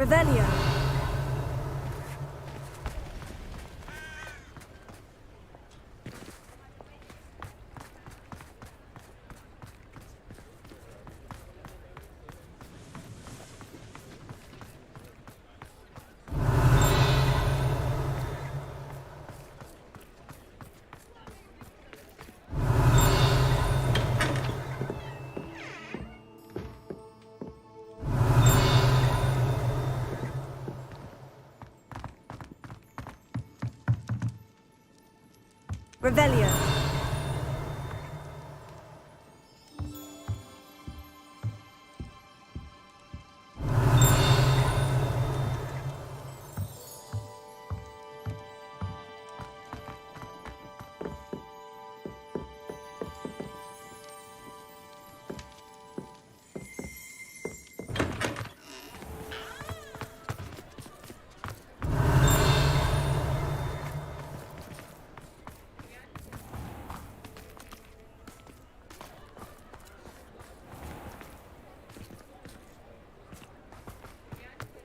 Revelio. Revelio.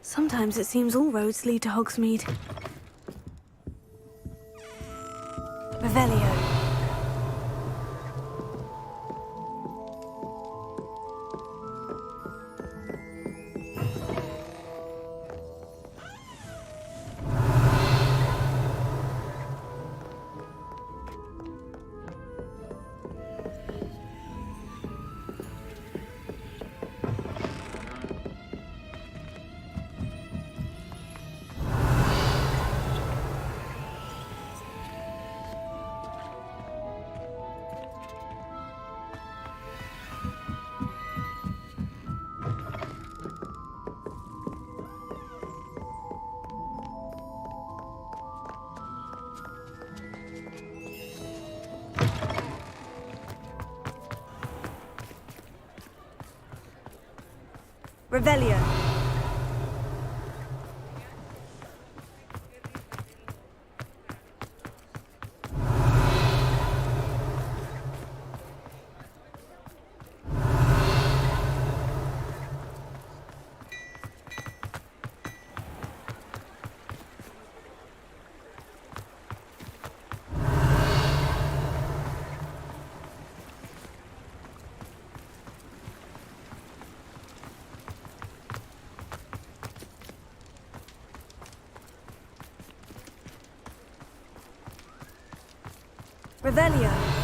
Sometimes it seems all roads lead to Hogsmeade. Revelio. Revelio. Revelio.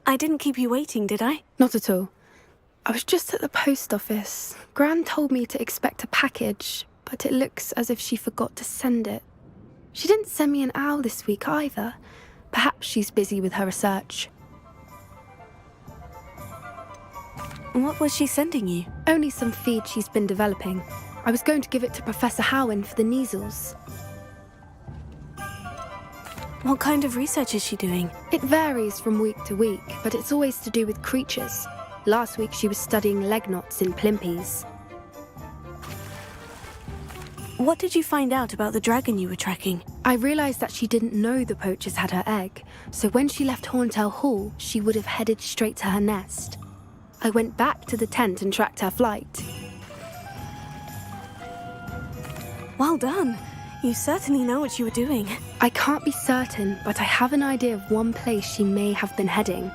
I didn't keep you waiting, did I? Not at all. I was just at the post office. Gran told me to expect a package, but it looks as if she forgot to send it. She didn't send me an owl this week either. Perhaps she's busy with her research. What was she sending you? Only some feed she's been developing. I was going to give it to Professor Howen for the measles. What kind of research is she doing? It varies from week to week, but it's always to do with creatures. Last week she was studying leg knots in plimpies. What did you find out about the dragon you were tracking? I realised that she didn't know the poachers had her egg, so when she left Horntail Hall, she would have headed straight to her nest. I went back to the tent and tracked her flight. Well done. You certainly know what you were doing. I can't be certain, but I have an idea of one place she may have been heading.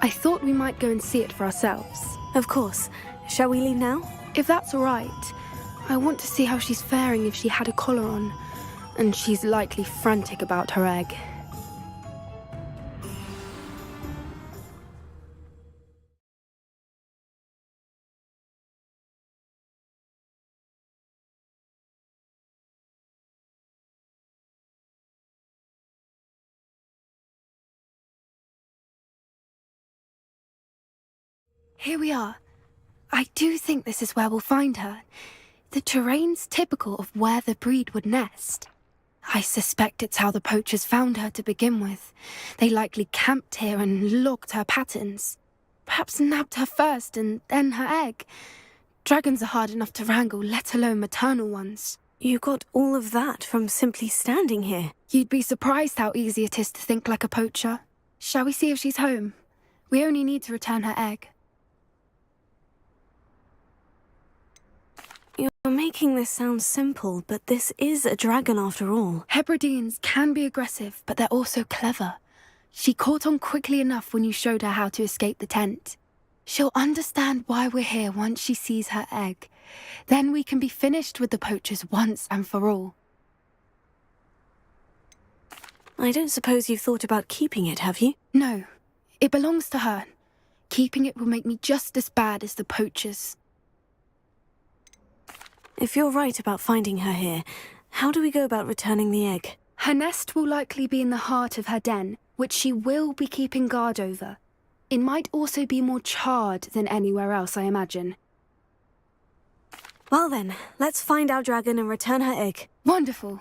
I thought we might go and see it for ourselves. Of course. Shall we leave now? If that's all right, I want to see how she's faring if she had a collar on. And she's likely frantic about her egg. Here we are. I do think this is where we'll find her. The terrain's typical of where the breed would nest. I suspect it's how the poachers found her to begin with. They likely camped here and logged her patterns. Perhaps nabbed her first and then her egg. Dragons are hard enough to wrangle, let alone maternal ones. You got all of that from simply standing here. You'd be surprised how easy it is to think like a poacher. Shall we see if she's home? We only need to return her egg. You're making this sound simple, but this is a dragon after all. Hebrideans can be aggressive, but they're also clever. She caught on quickly enough when you showed her how to escape the tent. She'll understand why we're here once she sees her egg. Then we can be finished with the poachers once and for all. I don't suppose you've thought about keeping it, have you? No, it belongs to her. Keeping it will make me just as bad as the poachers. If you're right about finding her here, how do we go about returning the egg? Her nest will likely be in the heart of her den, which she will be keeping guard over. It might also be more charred than anywhere else, I imagine. Well then, let's find our dragon and return her egg. Wonderful.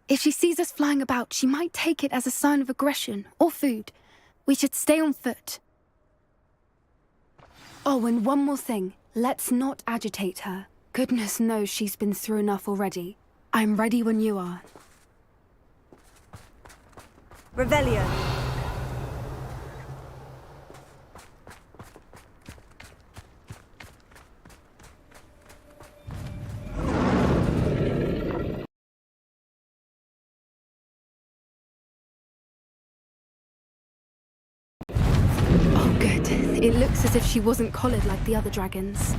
If she sees us flying about, she might take it as a sign of aggression or food. We should stay on foot. Oh, and one more thing. Let's not agitate her. Goodness knows she's been through enough already. I'm ready when you are. Revelio. Oh, good. It looks as if she wasn't collared like the other dragons.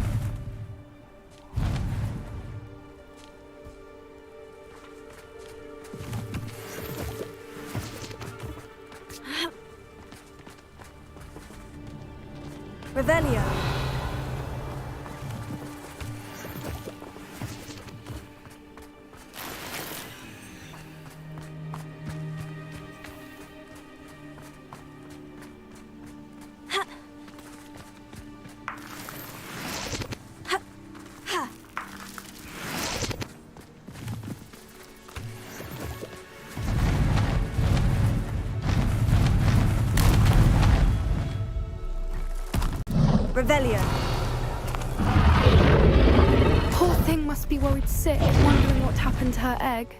Revelio. Revelio. Poor thing must be worried sick, wondering what happened to her egg.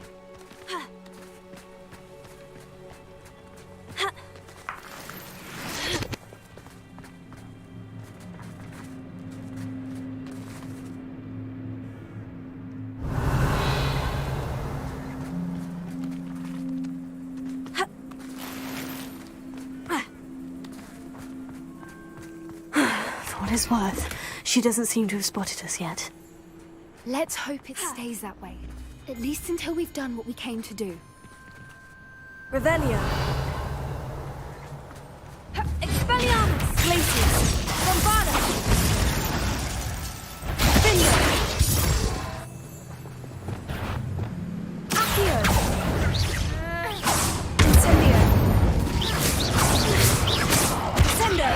For what it's worth, she doesn't seem to have spotted us yet. Let's hope it stays that way. At least until we've done what we came to do. Revelio. Expelliarmus! Glacius! Bombardus! Finger! Accio! Incendio! Sendo!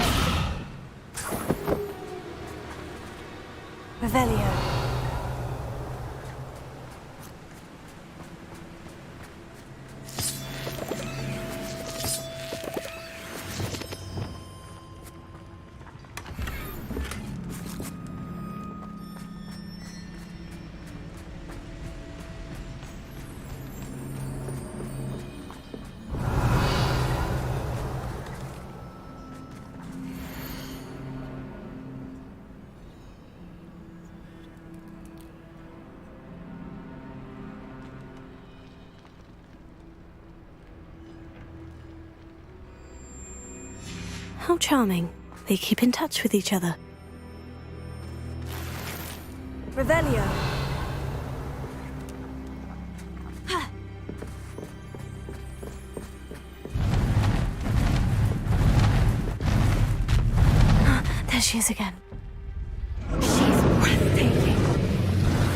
Revelio. How charming. They keep in touch with each other. Revelio. There she is again. She's breathtaking.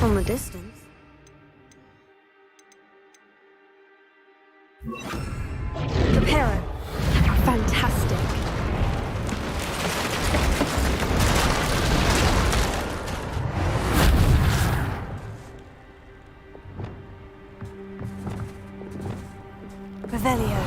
From a distance. Preparo. Fantastic. Revelio.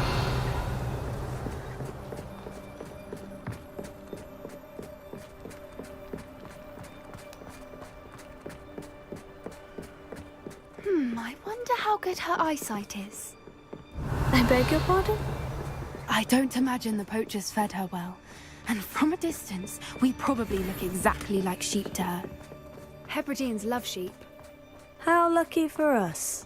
I wonder how good her eyesight is. I beg your pardon? I don't imagine the poachers fed her well. And from a distance, we probably look exactly like sheep to her. Hebrideans love sheep. How lucky for us.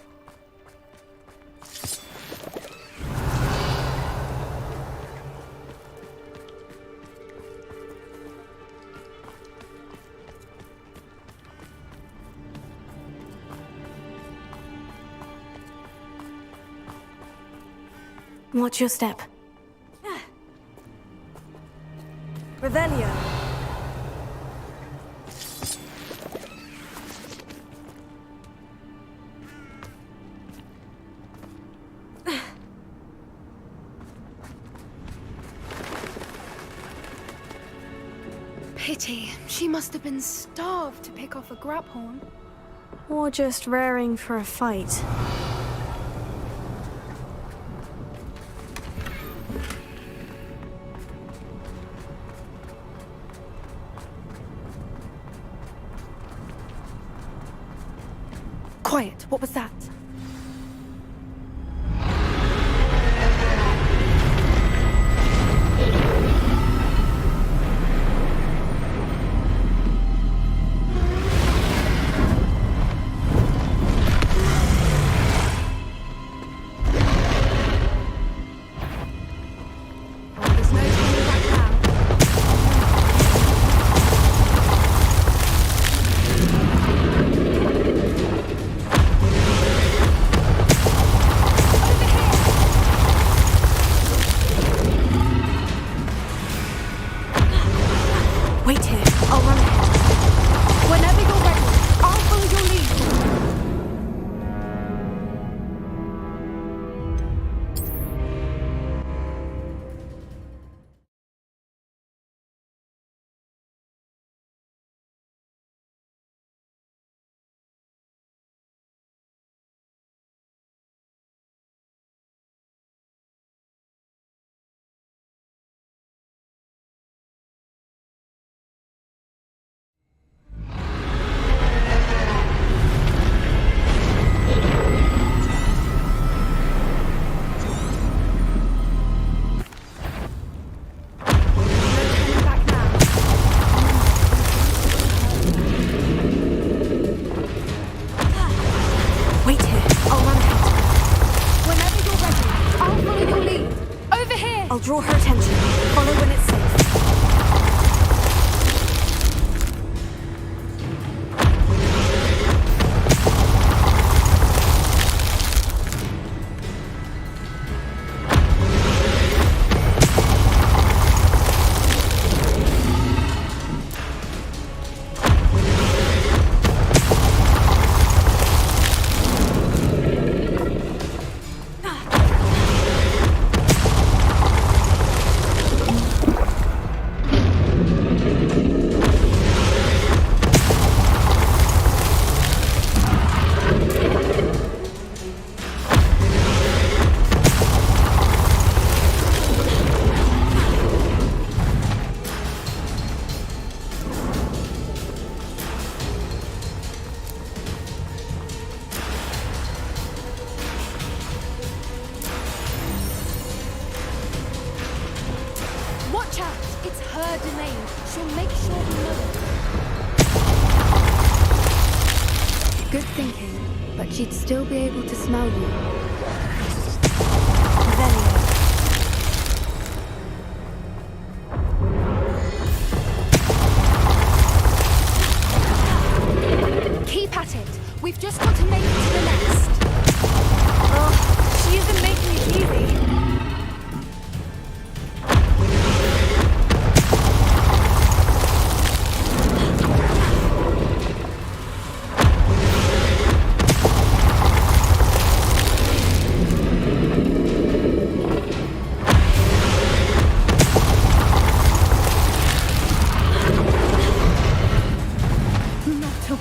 Watch your step. Revelio. Pity. She must have been starved to pick off a grabhorn. Or just raring for a fight. Quiet. What was that? There's no turning back now. Wait here. I'll run ahead. Whenever you're ready, I'll follow your lead. Wait here. I'll run ahead. Whenever you're ready, I'll follow your lead. Over here! I'll draw her attention. Follow when it's safe. Watch out! It's her domain. She'll make sure we know it. Good thinking, but she'd still be able to smell you. Revelio. We've just got to make it to the nest. Oh, she isn't making it easy.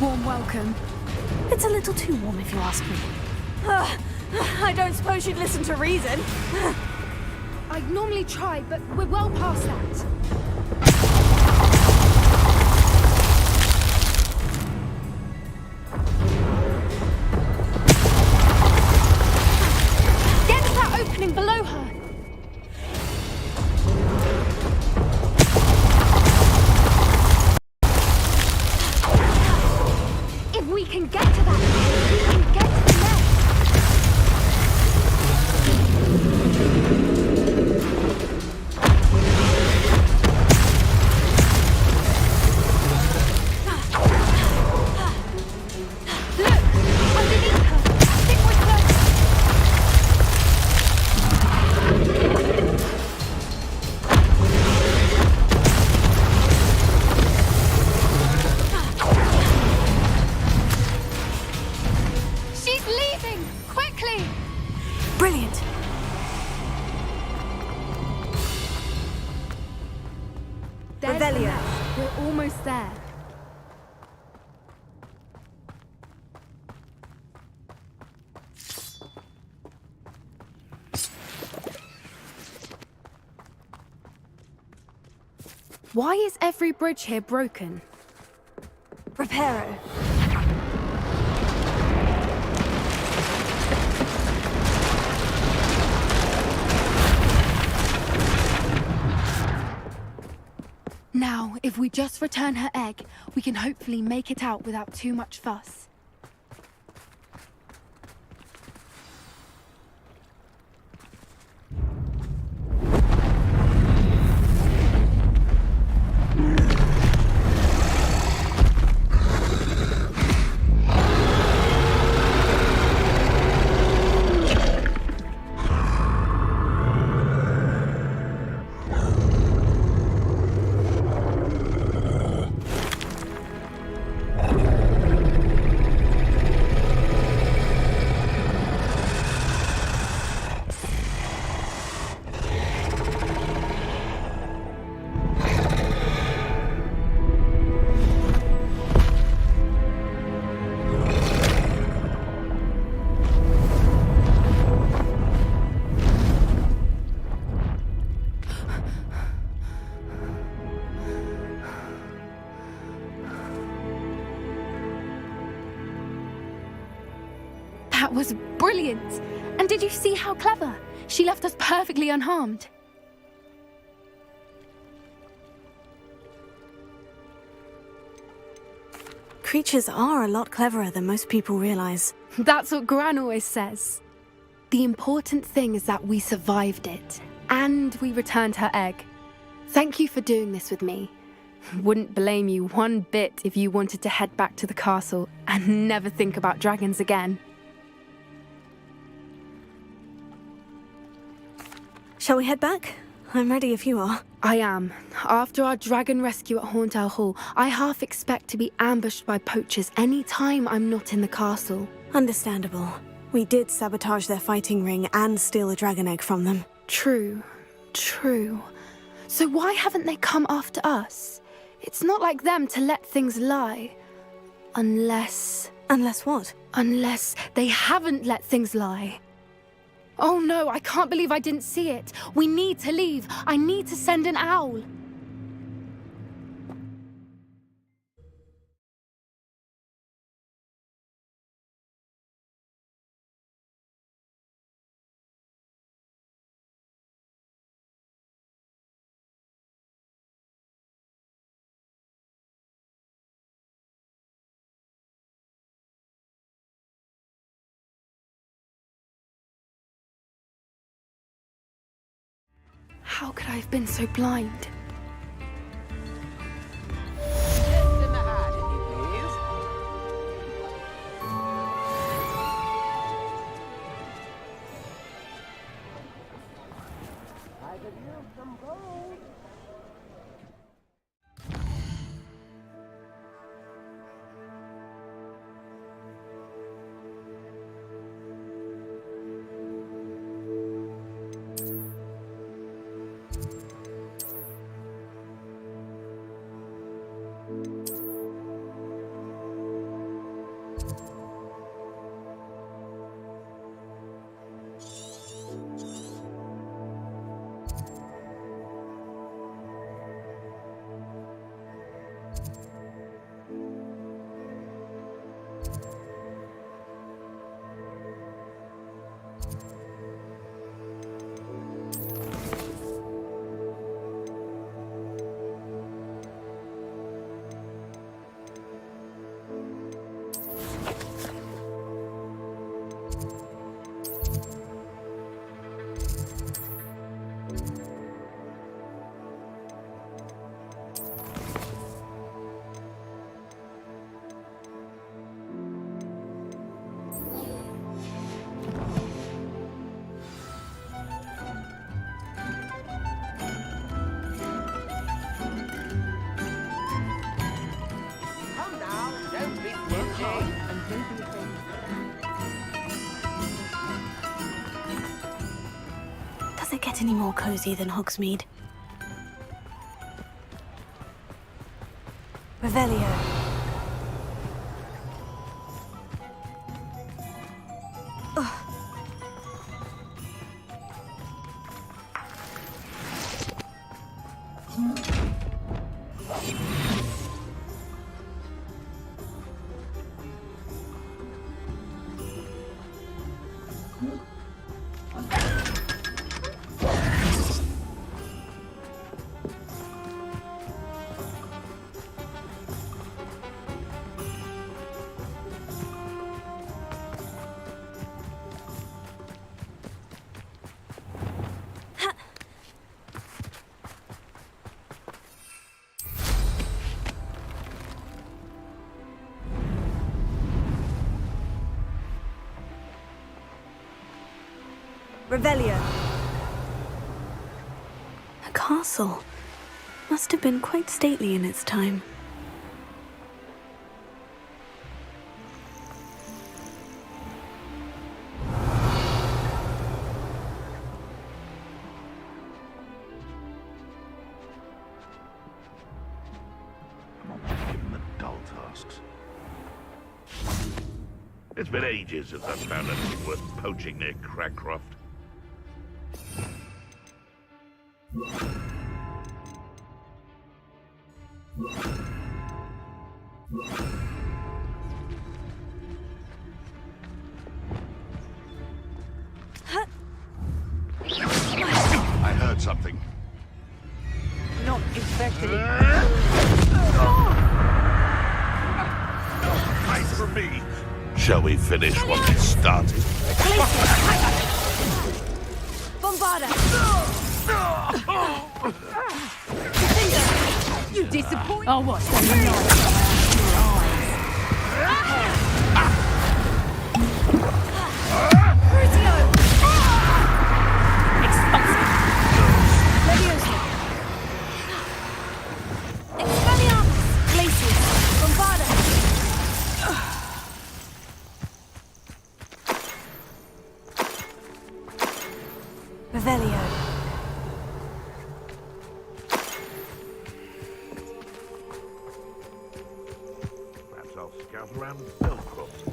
Warm welcome. It's a little too warm if you ask me. I don't suppose you'd listen to reason. I'd normally try, but we're well past that. Get to that opening below her. We can get to that. We can get to the nest. Look, underneath her. I think we're close. Brilliant. There's the Revelio. nest. We're almost there. Why is every bridge here broken? Reparo. Now, if we just return her egg, we can hopefully make it out without too much fuss. That was brilliant! And did you see how clever? She left us perfectly unharmed. Creatures are a lot cleverer than most people realize. That's what Gran always says. The important thing is that we survived it, and we returned her egg. Thank you for doing this with me. Wouldn't blame you one bit if you wanted to head back to the castle and never think about dragons again. Shall we head back? I'm ready if you are. I am. After our dragon rescue at Hauntel Hall, I half expect to be ambushed by poachers any time I'm not in the castle. Understandable. We did sabotage their fighting ring and steal a dragon egg from them. True. So why haven't they come after us? It's not like them to let things lie. Unless what? Unless they haven't let things lie. Oh no, I can't believe I didn't see it. We need to leave. I need to send an owl. How could I have been so blind? Left in the hat, if you please. Does it get any more cozy than Hogsmeade? Revelio. Revelio. A castle. Must have been quite stately in its time. Given the dull tasks. It's been ages since I've found anything worth poaching near Cragcroft. I heard something. Not exactly. Nice for me. Shall we finish what we started? Bombarda! You disappoint. Oh, what's going on? Revelio. Perhaps I'll scout around Belcroft.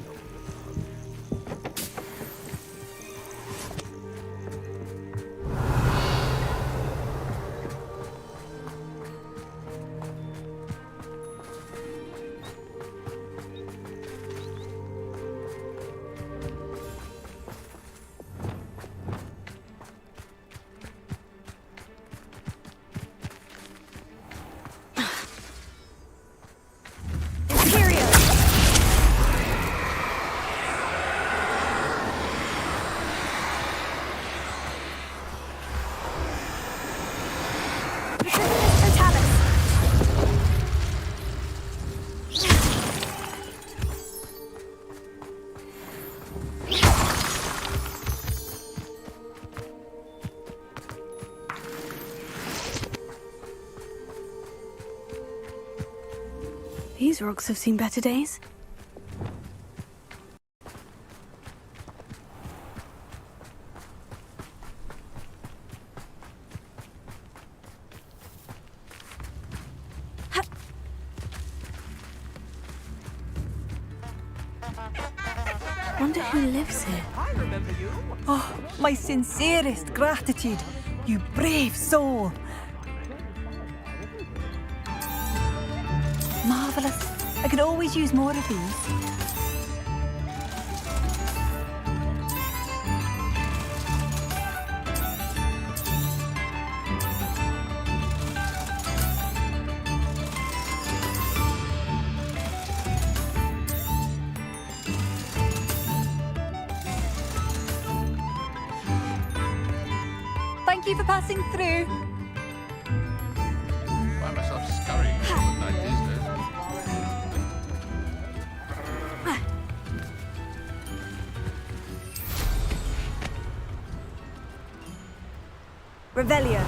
These rocks have seen better days. Wonder who lives here. I remember you. Oh, my sincerest gratitude, you brave soul. Marvelous. I could always use more of these. Thank you for passing through. Find myself scurrying at night these days. Revelio.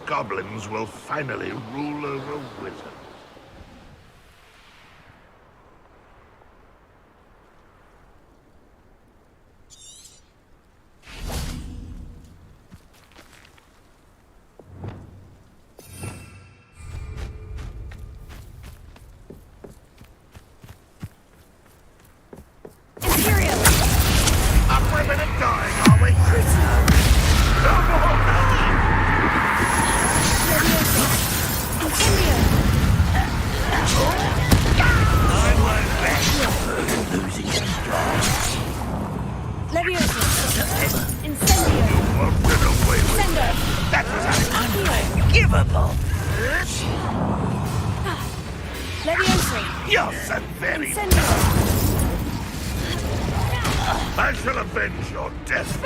goblins will finally rule over wizards. You're so very... I shall avenge your death.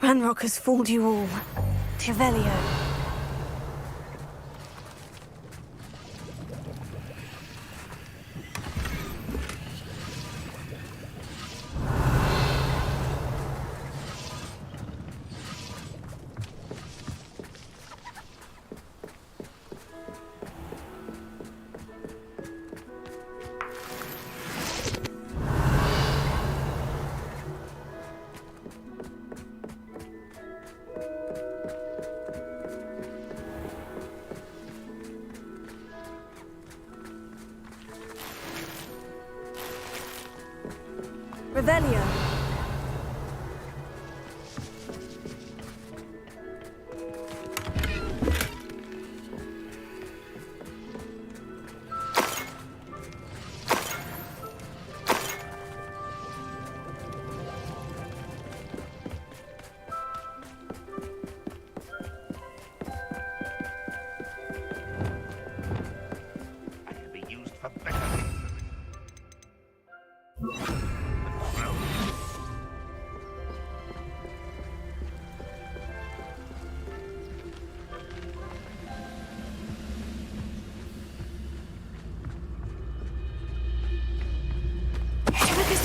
Ranrock has fooled you all. Revelio. Revelio. I can be used for better things.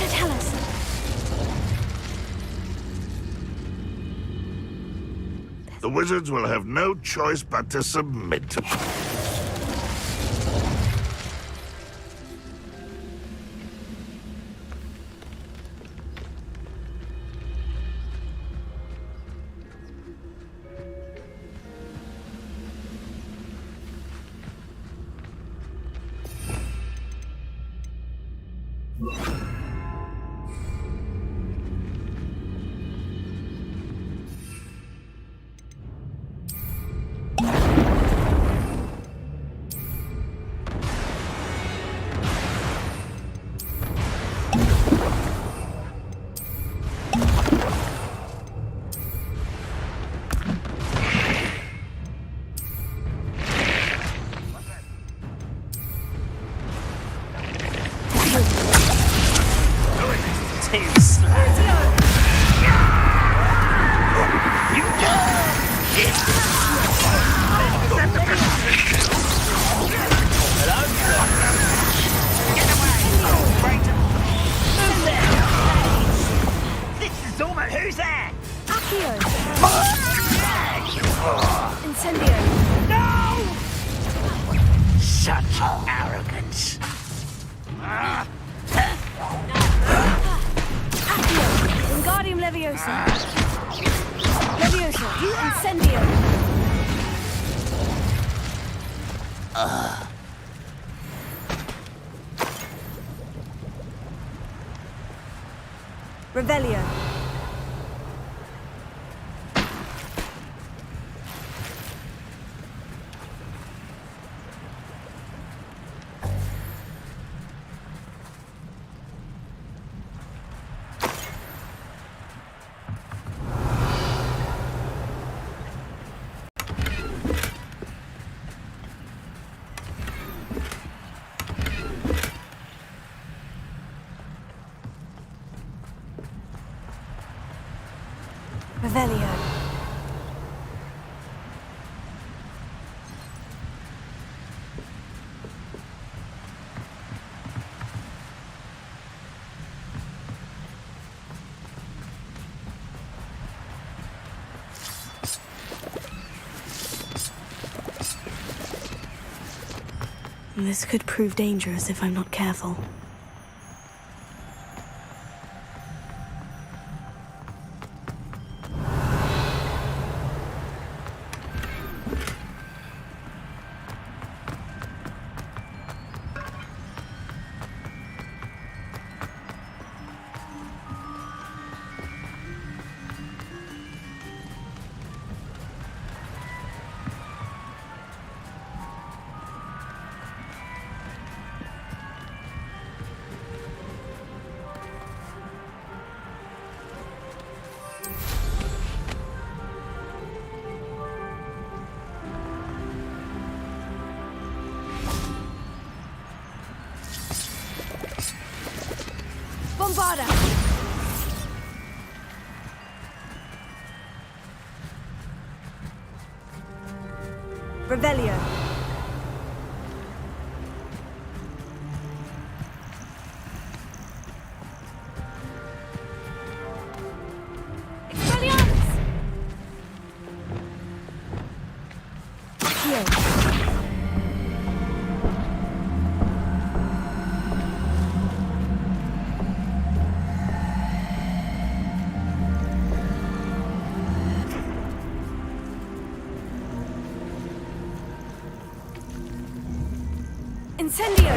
Tell us. The wizards will have no choice but to submit. Who's there? Accio. Incendio. No! Such arrogance. Accio. Wingardium Leviosa. Leviosa. Incendio. Revelio. Revelio. This could prove dangerous if I'm not careful. Bombarda! Revelio. Expelliarmus! Accio. Incendio!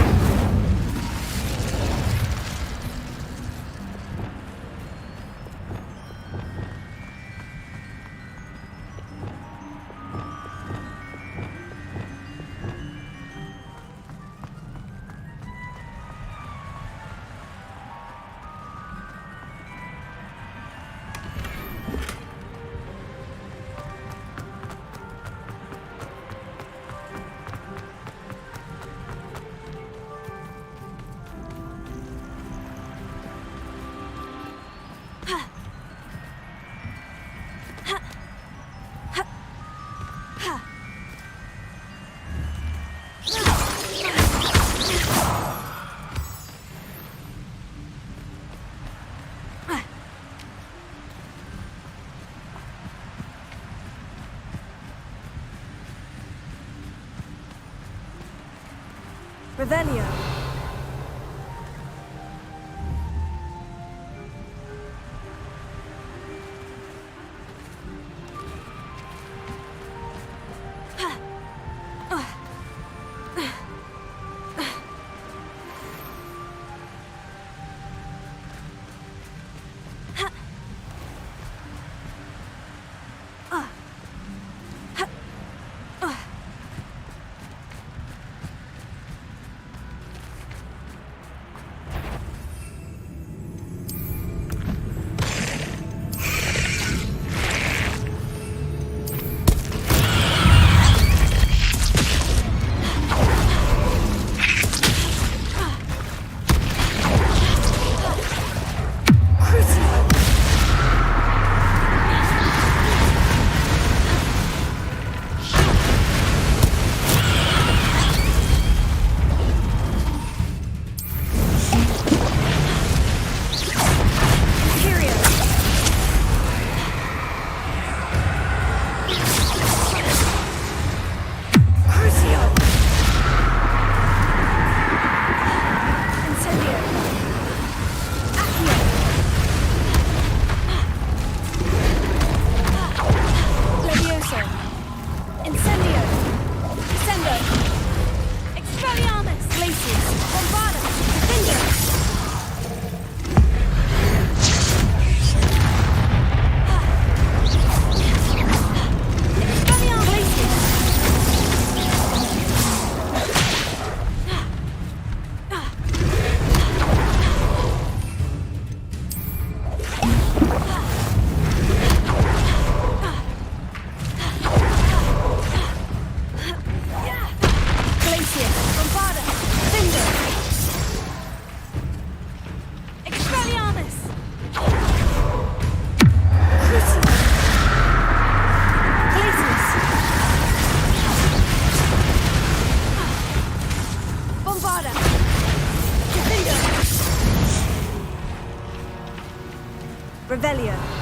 Revelio. Revelio.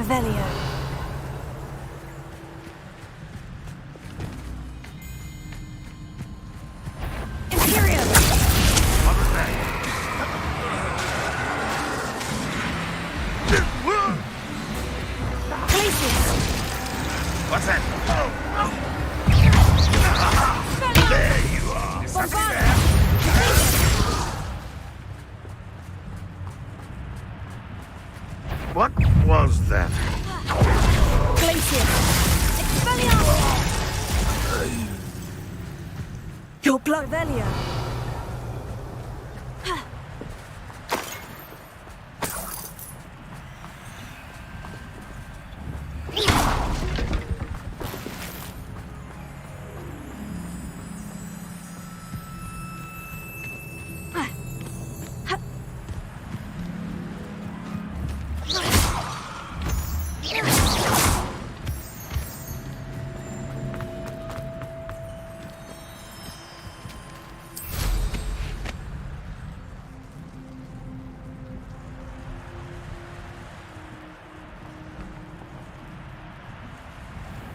Revelio. Imperium. What was that? Glacius. What's that? There you are. Is somebody there? What was that? Glacius. Expelliarmus. Your blood. Revelio.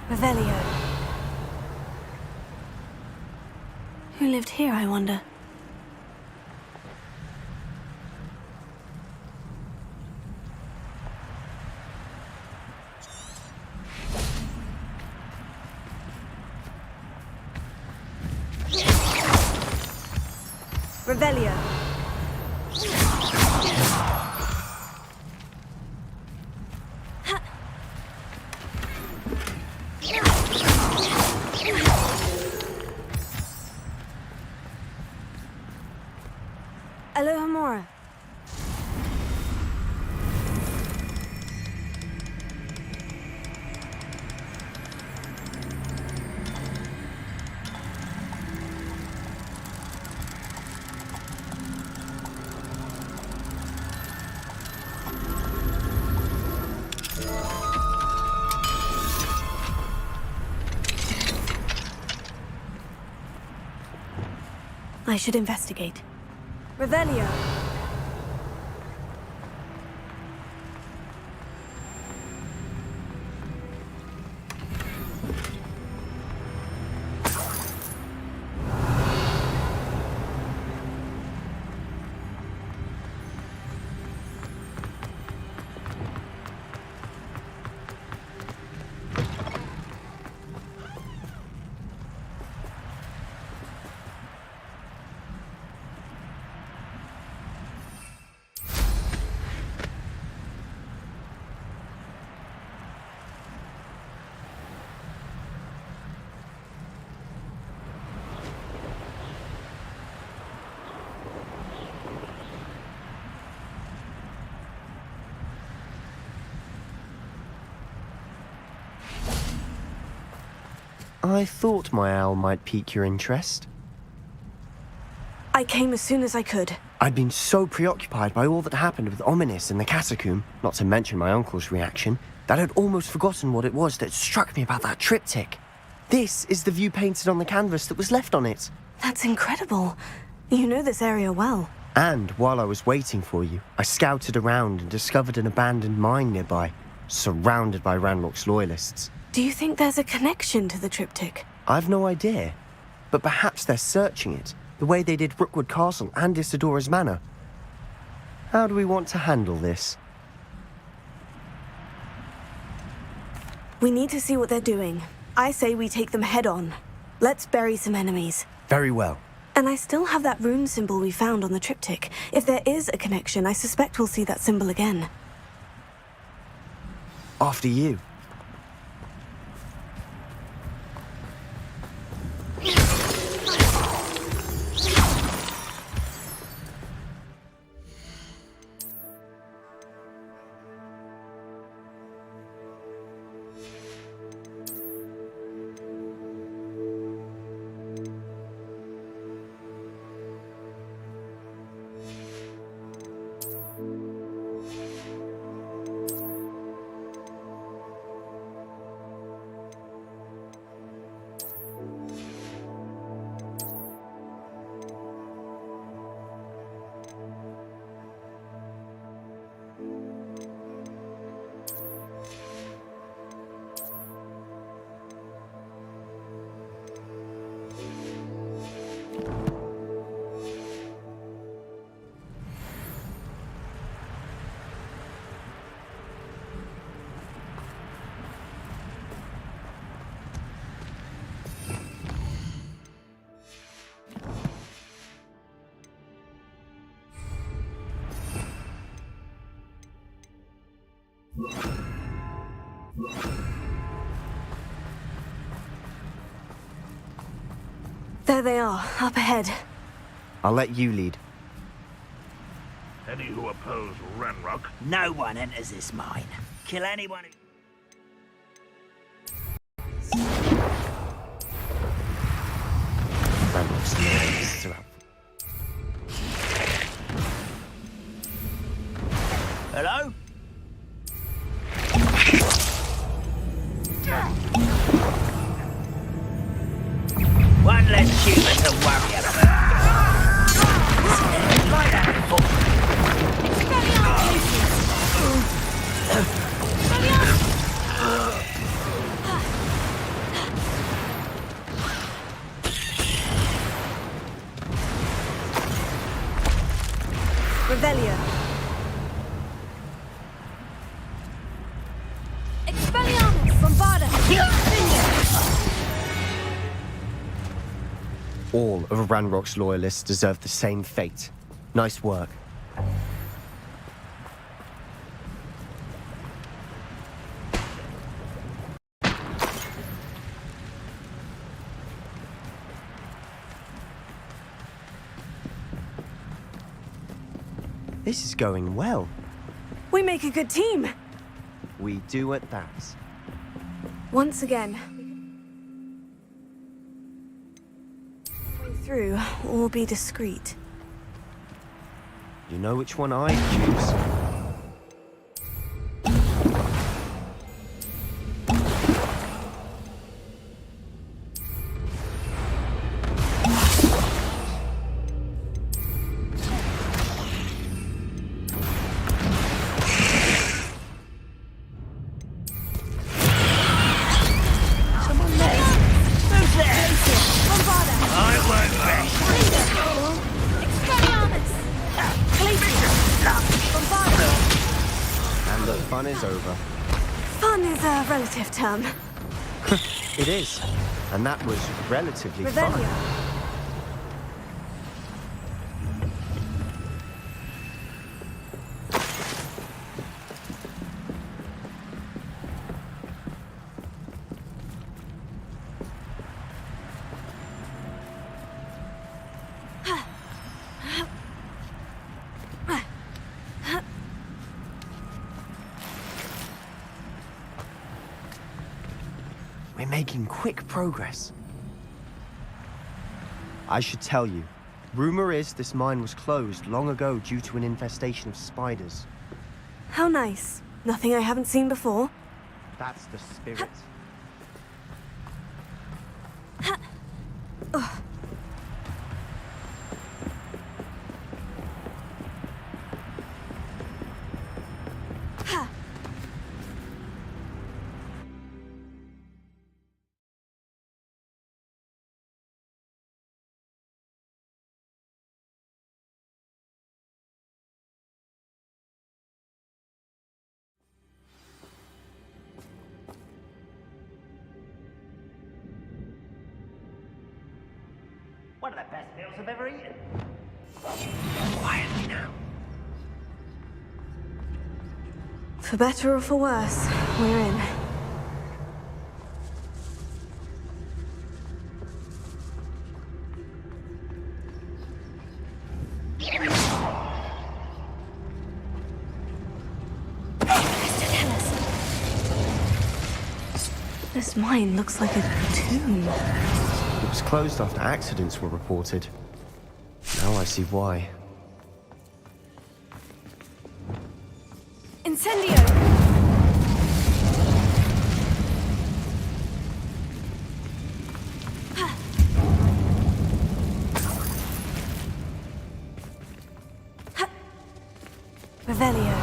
Revelio. Who lived here, I wonder? Revelio. Alohomora. I should investigate. Revelio. I thought my owl might pique your interest. I came as soon as I could. I'd been so preoccupied by all that happened with Ominis and the catacomb, not to mention my uncle's reaction, that I'd almost forgotten what it was that struck me about that triptych. This is the view painted on the canvas that was left on it. That's incredible. You know this area well. And while I was waiting for you, I scouted around and discovered an abandoned mine nearby, surrounded by Ranlock's loyalists. Do you think there's a connection to the triptych? I've no idea, but perhaps they're searching it, the way they did Rookwood Castle and Isidora's Manor. How do we want to handle this? We need to see what they're doing. I say we take them head on. Let's bury some enemies. Very well. And I still have that rune symbol we found on the triptych. If there is a connection, I suspect we'll see that symbol again. After you. There they are, up ahead. I'll let you lead. Any who oppose Ranrock, No one enters this mine. Kill anyone who... Ranrock's loyalists are out. Hello? One less human to worry about. Like that before. Revelio. Expelliarmus! Bombarda! All of Ranrock's loyalists deserve the same fate. Nice work. This is going well. We make a good team. We do at that. Once again. Way through, or be discreet. You know which one I choose. And the fun is over. Fun is a relative term. It is. And that was relatively Revelio. fun. We're making quick progress. I should tell you, rumor is this mine was closed long ago due to an infestation of spiders. How nice. Nothing I haven't seen before. That's the spirit. One of the best meals I've ever eaten. Quietly now. For better or for worse, we're in. This mine looks like a tomb. It was closed after accidents were reported. Now I see why. Incendio! Revelio.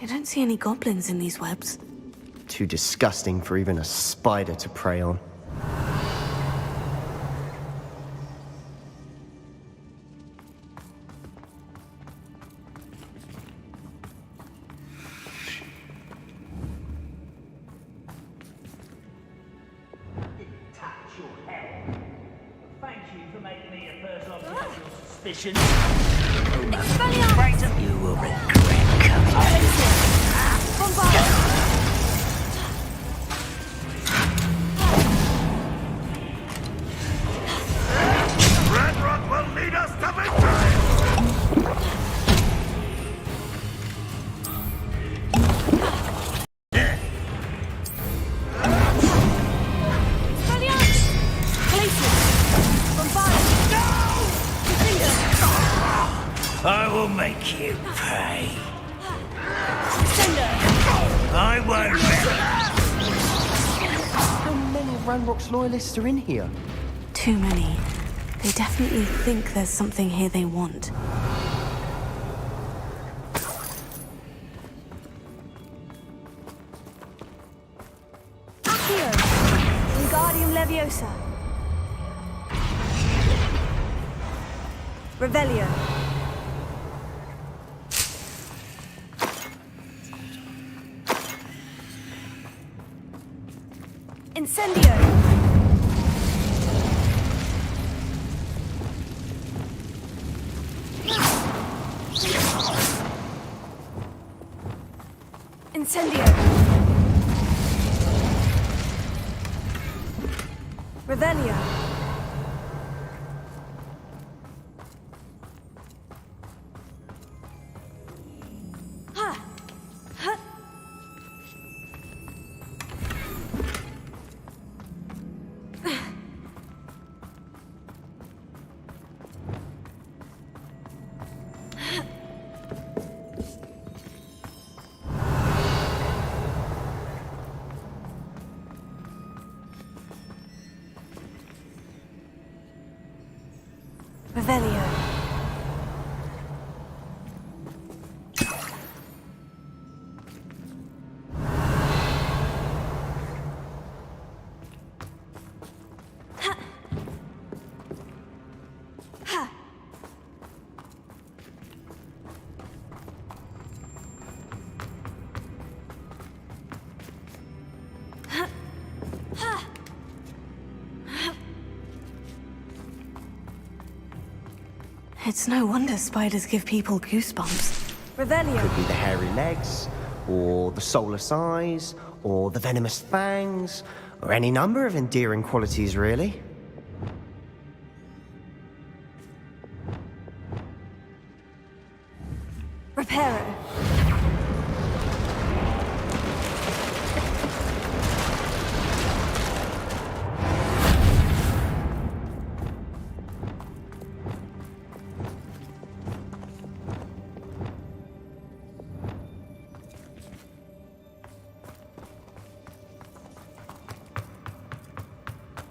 I don't see any goblins in these webs. Too disgusting for even a spider to prey on. Touch your head. thank you for making me the first object of your suspicion. Expelliarmus! You will regret coming. Bombard! Red Rock will lead us to victory! Expelliarmus! Glacius! Bombard! I will make you pay. Cinder! I won't bury. How many of Ranrock's loyalists are in here? Too many. They definitely think there's something here they want. Accio! Wingardium Leviosa! Revelio! Incendio! Incendio! Revelio! Ha! Ha! Revelio. Ha. Ha. Ha. Ha. It's no wonder spiders give people goosebumps. Revelio. Could be the hairy legs, or the soulless eyes, or the venomous fangs, or any number of endearing qualities, really. Reparo.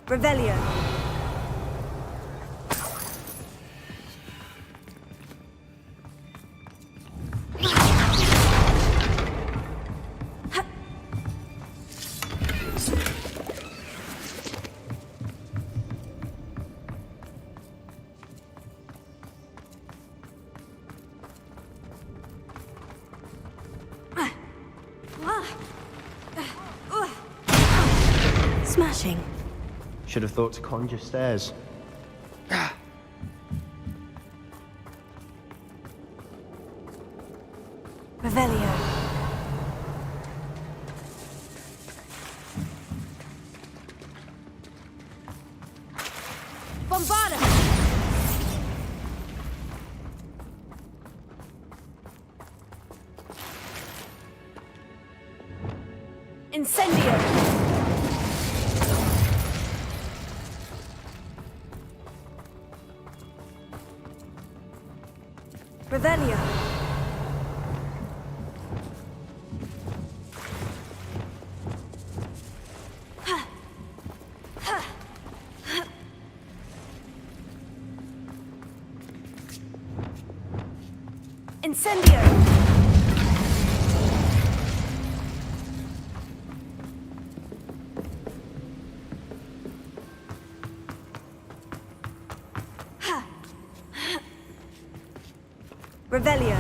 Revelio. Smashing. Should have thought to conjure stairs. Revelio. Bombarda! Incendio! Revelio. Incendio. Revelio.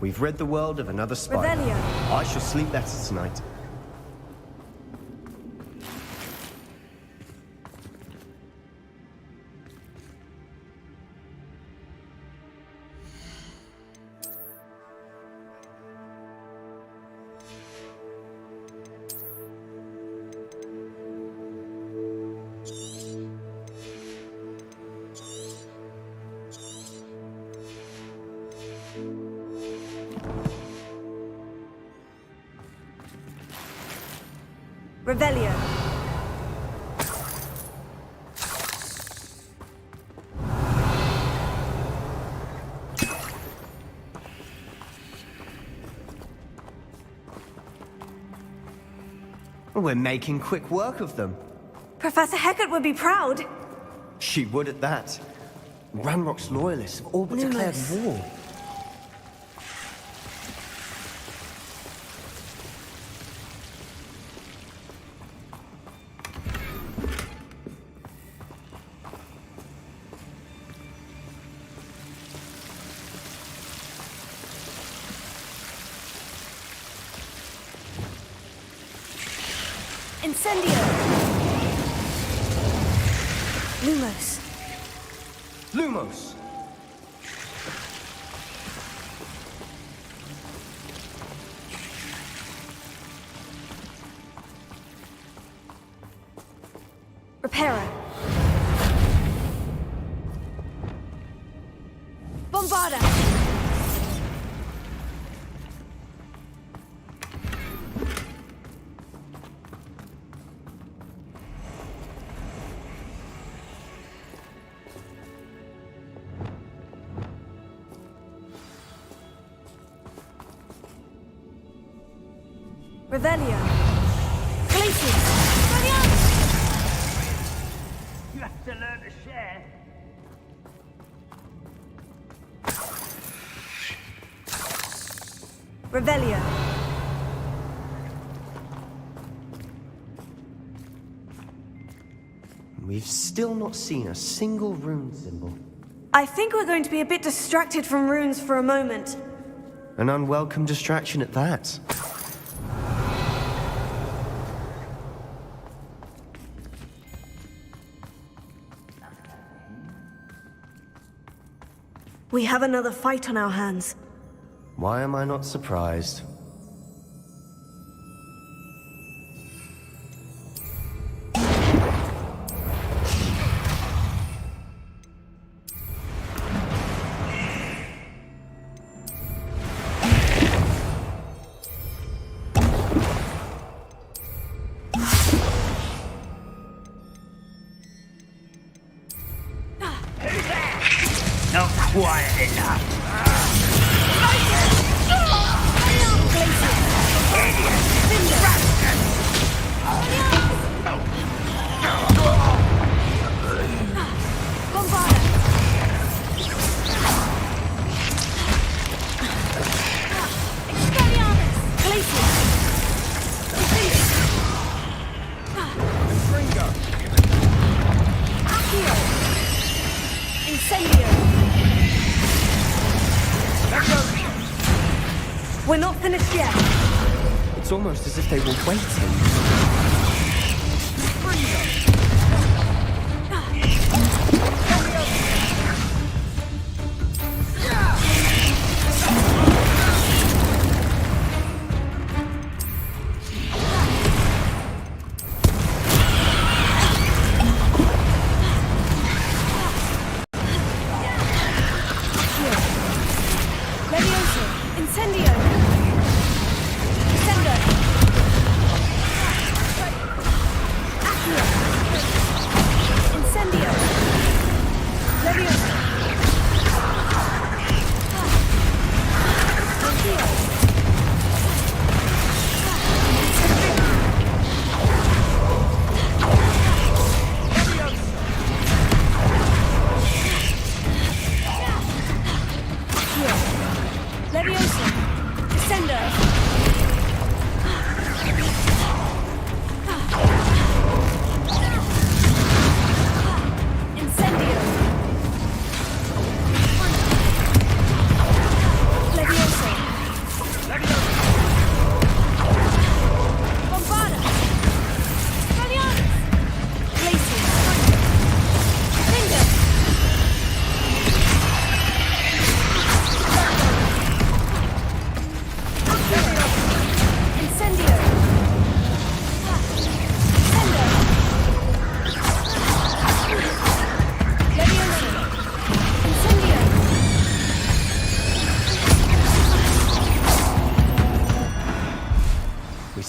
We've rid the world of another spider. Revelio. I shall sleep better tonight. Revelio. We're making quick work of them. Professor Hecat would be proud. She would at that. Ranrock's loyalists have all but declared Lumos. war. Incendio. Lumos. Lumos! Reparo. Bombarda. Revelio. Glacius. You have to learn to share. Revelio. We've still not seen a single rune symbol. I think we're going to be a bit distracted from runes for a moment. An unwelcome distraction at that. We have another fight on our hands. Why am I not surprised? Not quiet enough. We're not finished yet. It's almost as if they were waiting. Leviosa.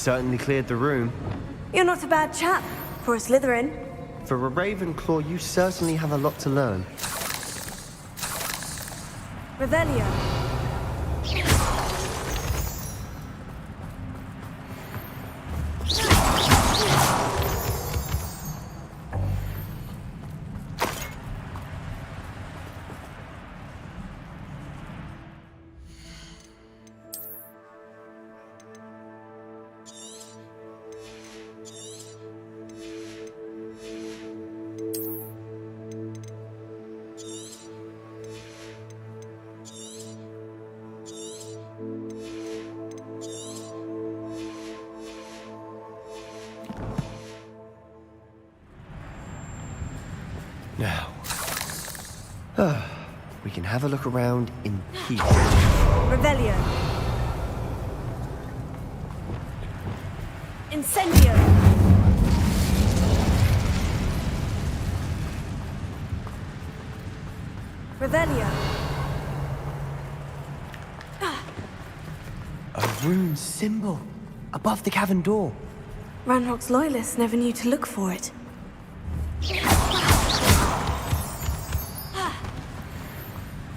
certainly cleared the room. You're not a bad chap for a Slytherin. For a Ravenclaw, you certainly have a lot to learn. Revelio. Now, we can have a look around in peace. Revelio. Incendio. Revelio. A rune symbol above the cavern door. Ranrock's loyalists never knew to look for it.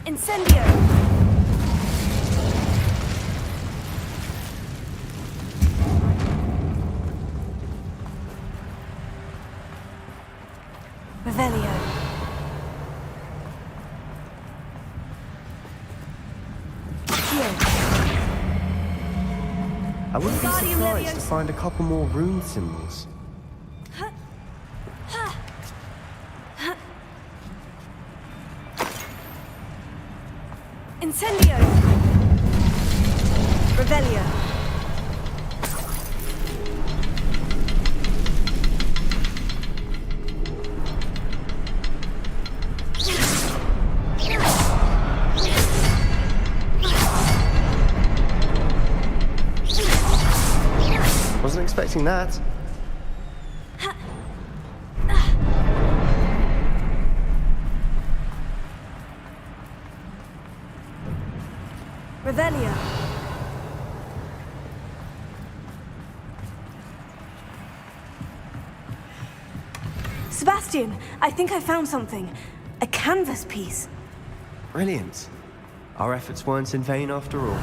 Incendio! Revelio. I wouldn't be Wingardium surprised to Leviosa. find a couple more rune symbols. Incendio! Revelio. Wasn't expecting that. Revelio. Sebastian, I think I found something. A canvas piece. Brilliant. Our efforts weren't in vain after all.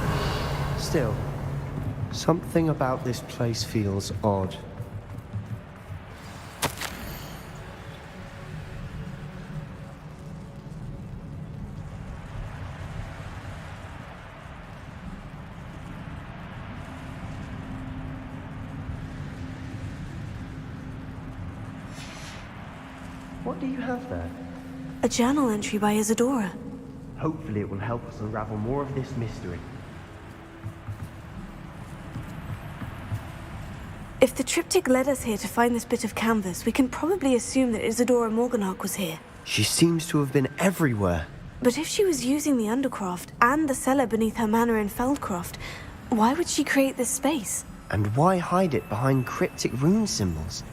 Still, something about this place feels odd. What do you have there? A journal entry by Isadora. Hopefully it will help us unravel more of this mystery. If the triptych led us here to find this bit of canvas, we can probably assume that Isadora Morganach was here. She seems to have been everywhere. But if she was using the Undercroft and the cellar beneath her manor in Feldcroft, why would she create this space? And why hide it behind cryptic rune symbols?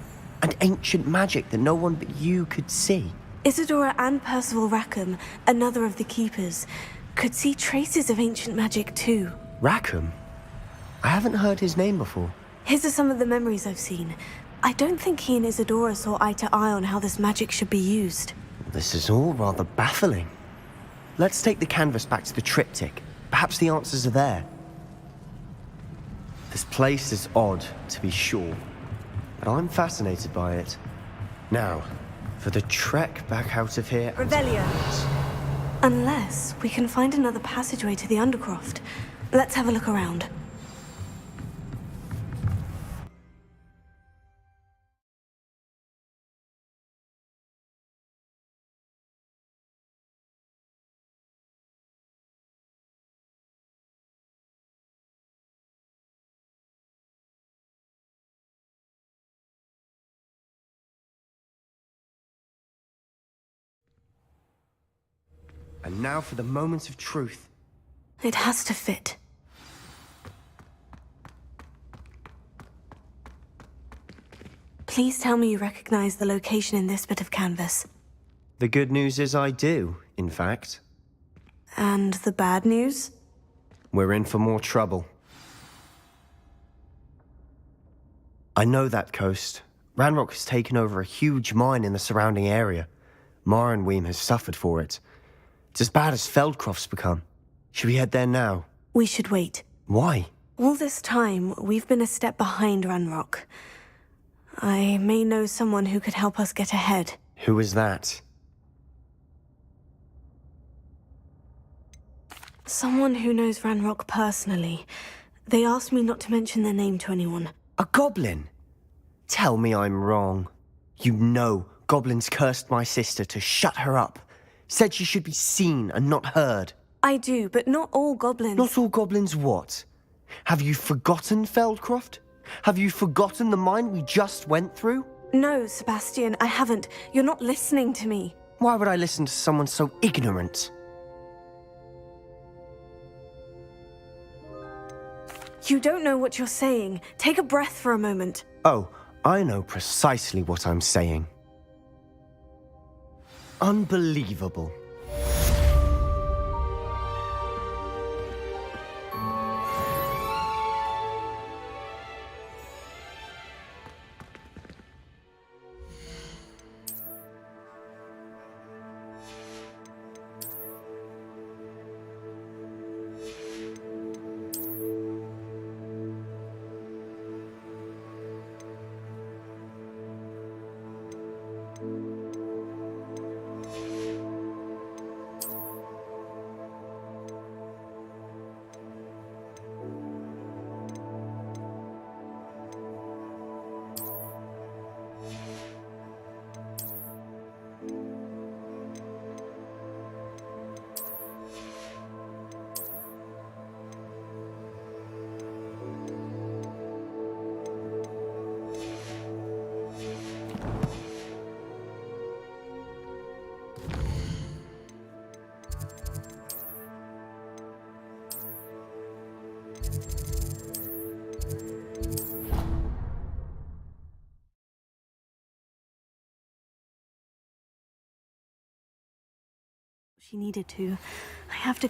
And ancient magic that no one but you could see? Isadora and Percival Rackham, another of the Keepers, could see traces of ancient magic too. Rackham? I haven't heard his name before. His are some of the memories I've seen. I don't think he and Isadora saw eye to eye on how this magic should be used. This is all rather baffling. Let's take the canvas back to the triptych. Perhaps the answers are there. This place is odd, to be sure, but I'm fascinated by it. Now, for the trek back out of here... Revelio. Unless we can find another passageway to the Undercroft. Let's have a look around. And now for the moment of truth. It has to fit. Please tell me you recognize the location in this bit of canvas. The good news is I do, in fact. And the bad news? We're in for more trouble. I know that coast. Ranrock has taken over a huge mine in the surrounding area. Marrenweem has suffered for it. It's as bad as Feldcroft's become. Should we head there now? We should wait. Why? All this time, we've been a step behind Ranrock. I may know someone who could help us get ahead. Who is that? Someone who knows Ranrock personally. They asked me not to mention their name to anyone. A goblin? Tell me I'm wrong. You know goblins cursed my sister to shut her up. Said she should be seen and not heard. I do, but not all goblins. Not all goblins what? Have you forgotten Feldcroft? Have you forgotten the mine we just went through? No, Sebastian, I haven't. You're not listening to me. Why would I listen to someone so ignorant? You don't know what you're saying. Take a breath for a moment. Oh, I know precisely what I'm saying. Unbelievable. She needed to. I have to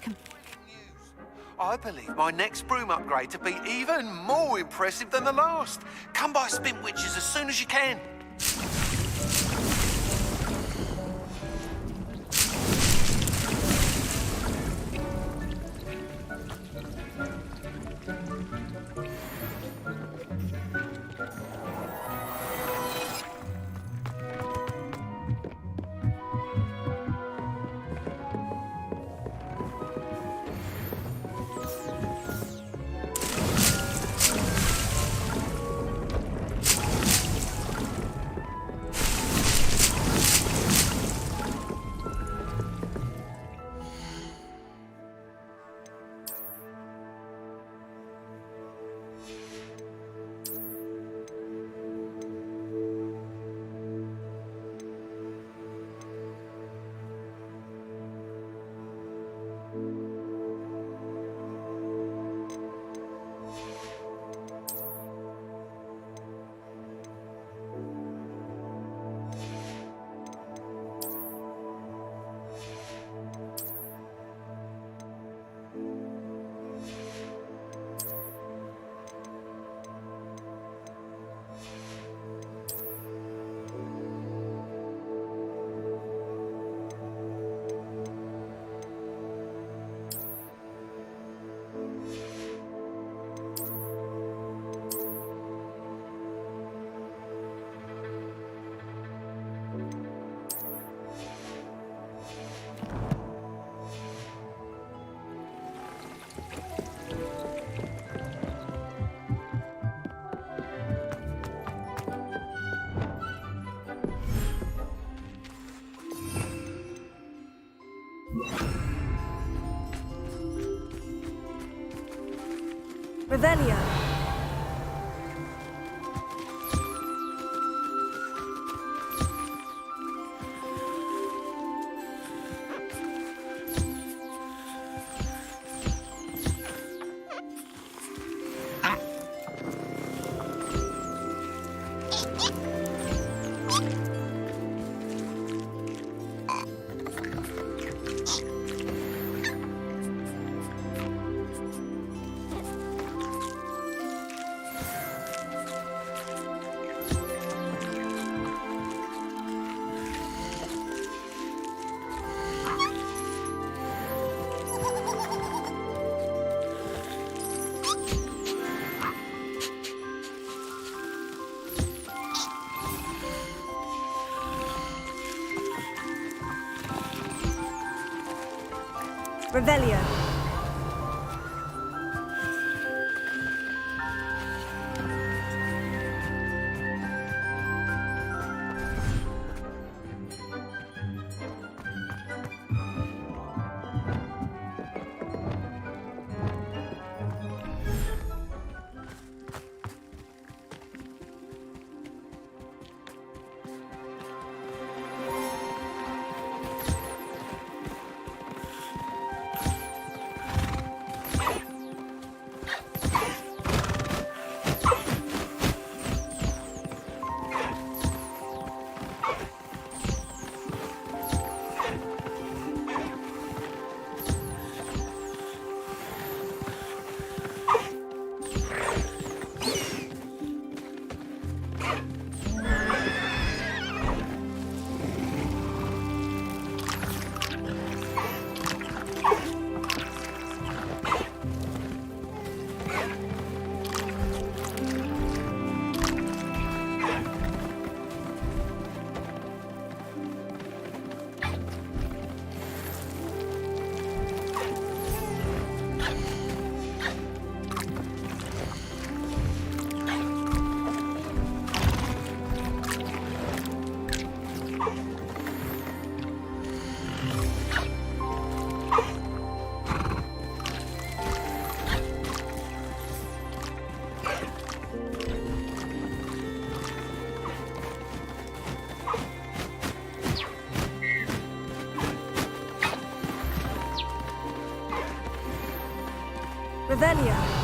I believe my next broom upgrade to be even more impressive than the last. Come by Spin Witches as soon as you can. Revelio. Revelio. Revelio.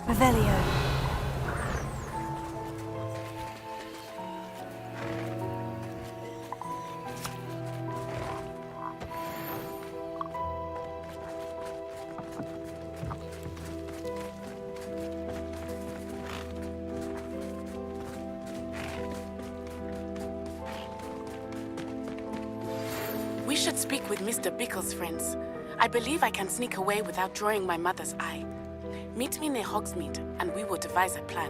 Revelio. We should speak with Mr. Bickle's friends. I believe I can sneak away without drawing my mother's eye. Meet me near Hogsmeade, and we will devise a plan.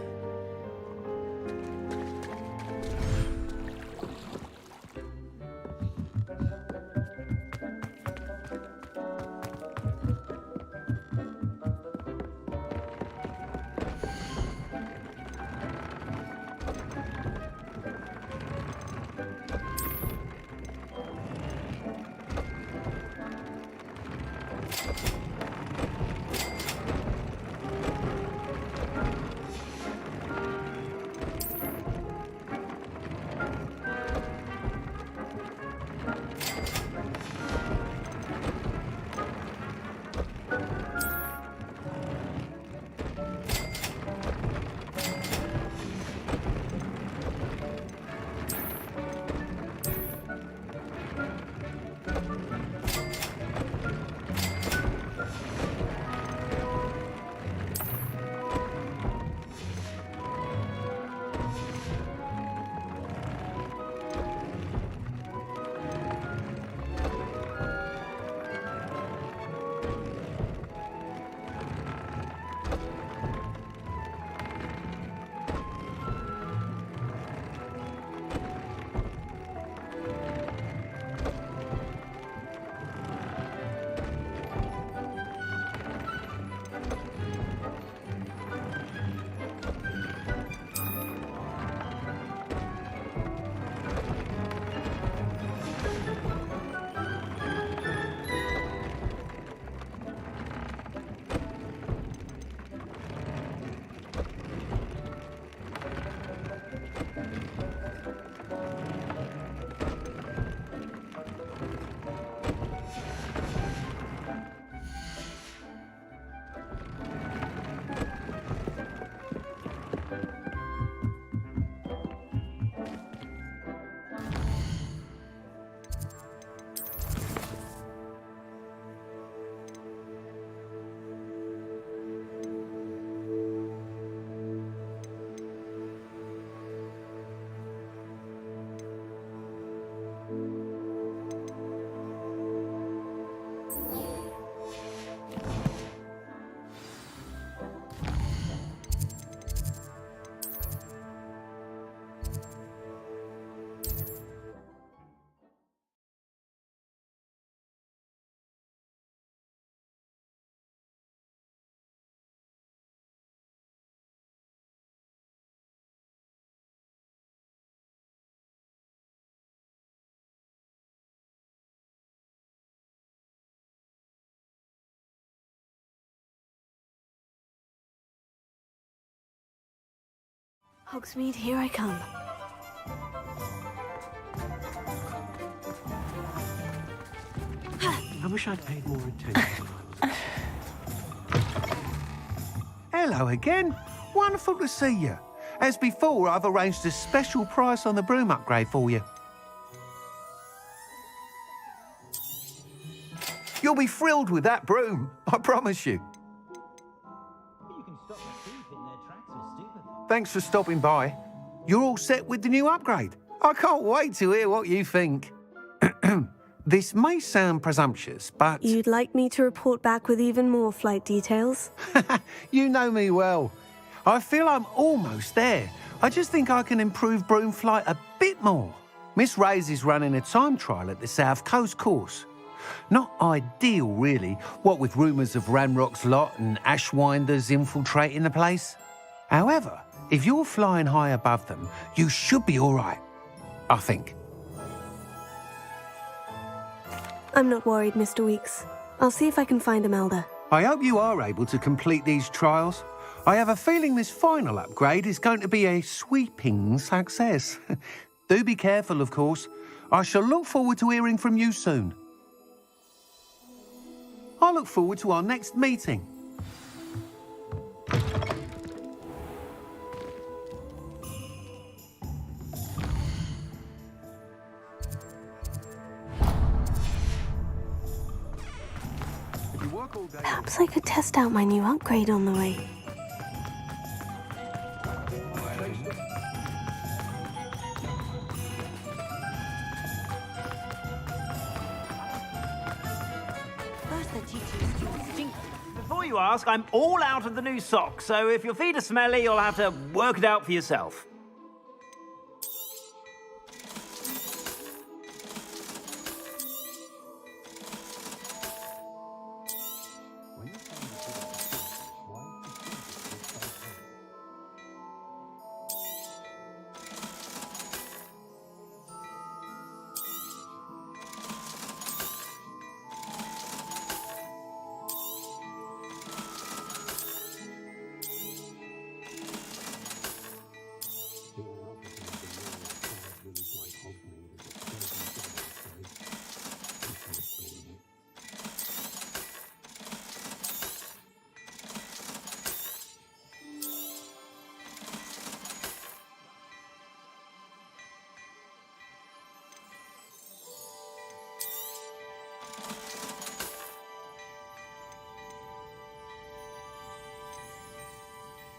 Hogsmeade, here I come. I wish I'd paid more attention. Hello again. Wonderful to see you. As before, I've arranged a special price on the broom upgrade for you. You'll be thrilled with that broom, I promise you. Thanks for stopping by. You're all set with the new upgrade. I can't wait to hear what you think. This may sound presumptuous, but... You'd like me to report back with even more flight details? You know me well. I feel I'm almost there. I just think I can improve broom flight a bit more. Miss Ray's is running a time trial at the South Coast course. Not ideal, really, what with rumours of Ranrock's lot and Ashwinders infiltrating the place. However, if you're flying high above them, you should be all right, I think. I'm not worried, Mr. Weeks. I'll see if I can find Imelda. I hope you are able to complete these trials. I have a feeling this final upgrade is going to be a sweeping success. Do be careful, of course. I shall look forward to hearing from you soon. I look forward to our next meeting. Perhaps I could test out my new upgrade on the way. Before you ask, I'm all out of the new socks, so if your feet are smelly, you'll have to work it out for yourself.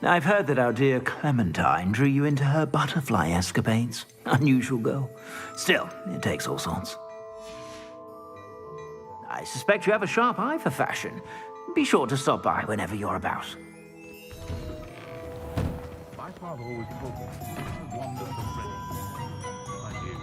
I've heard that our dear Clementine drew you into her butterfly escapades. Unusual girl. Still, it takes all sorts. I suspect you have a sharp eye for fashion. Be sure to stop by whenever you're about. My father always told me to wander the ready. I do.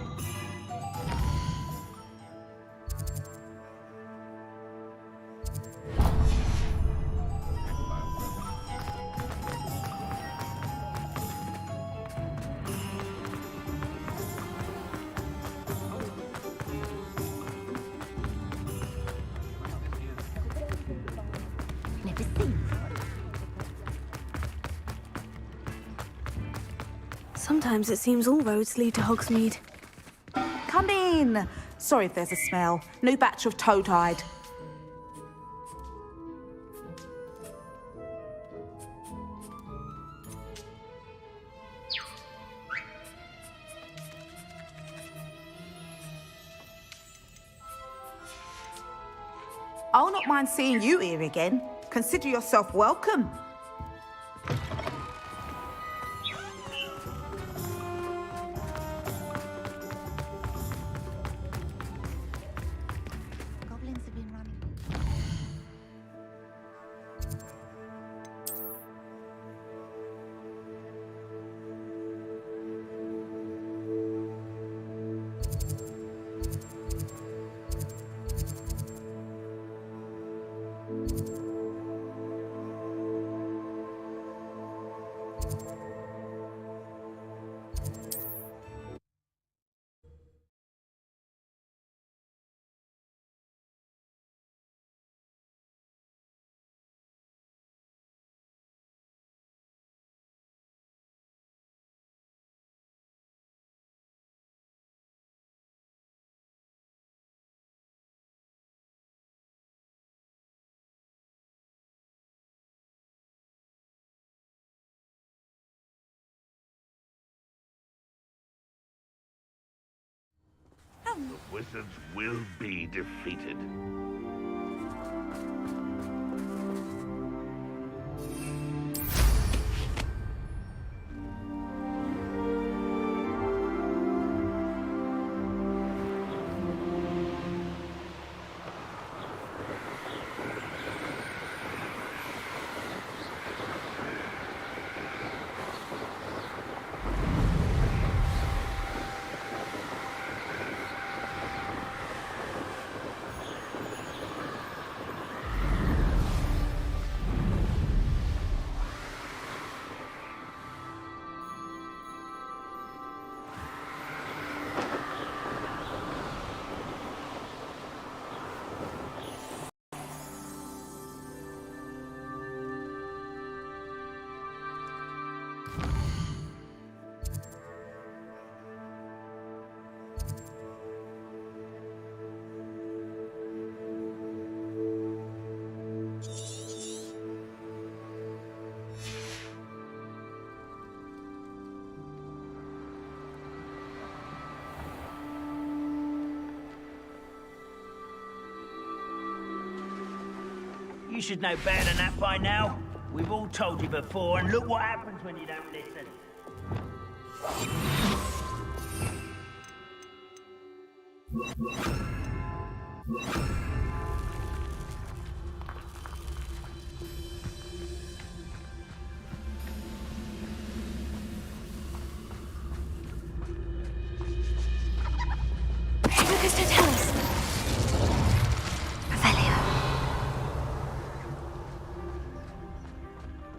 Sometimes it seems all roads lead to Hogsmeade. Come in. Sorry if there's a smell. New batch of toe-tied. I'll not mind seeing you here again. Consider yourself welcome. The wizards will be defeated. You should know better than that by now. We've all told you before, and look what happens when you don't listen. Lucas, don't tell us. Revelio.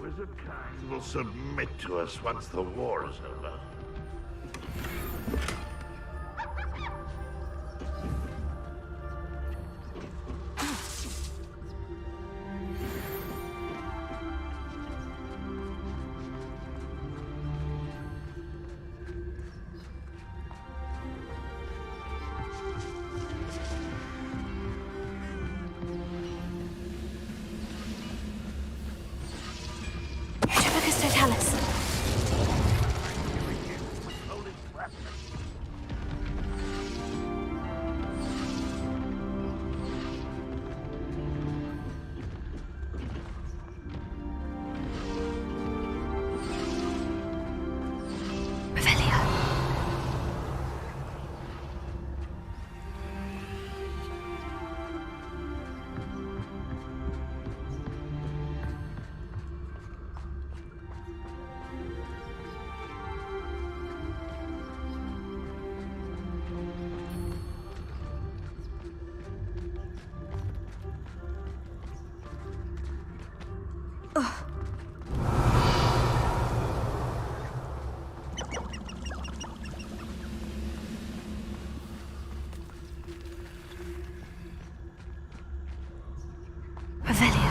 Wizard kind will submit to us once the war is over. Lucas, don't tell us. Holy crap. Revelio. Revelio.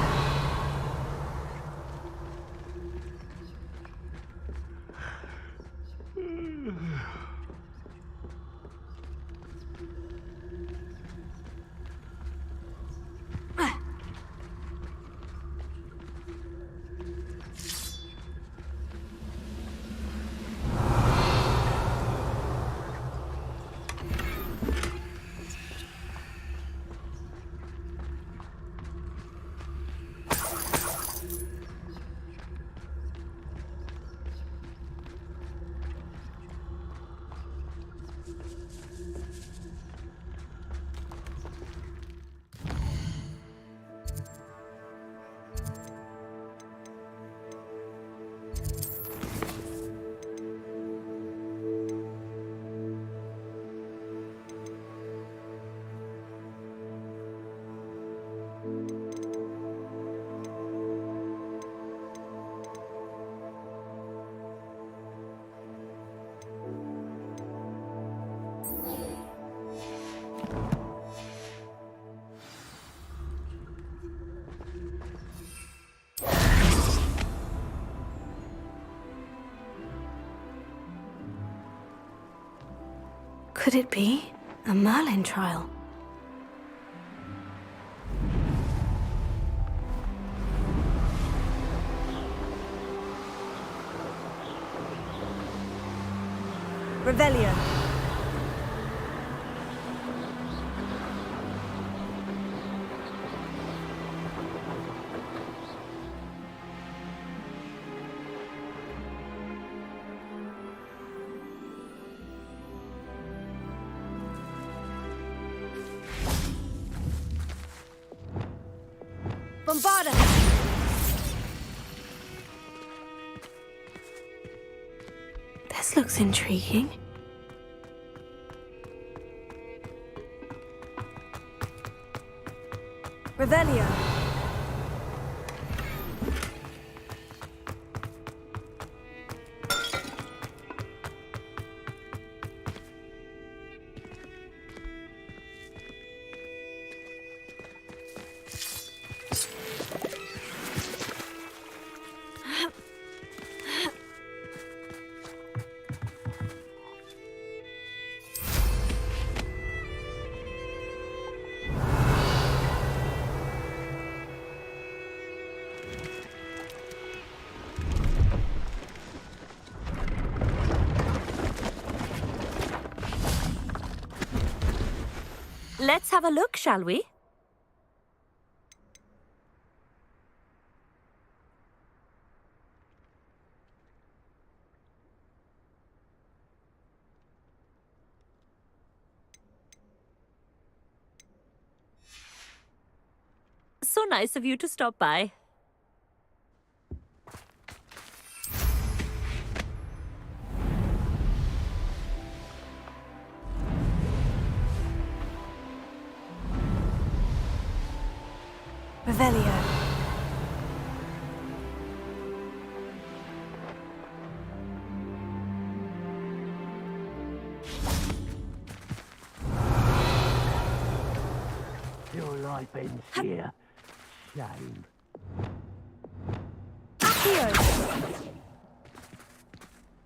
Could it be a Merlin trial? Revelio. Bombarda! This looks intriguing. Revelio. Let's have a look, shall we? So nice of you to stop by. Revelio. Your life ends here. Shame. Accio.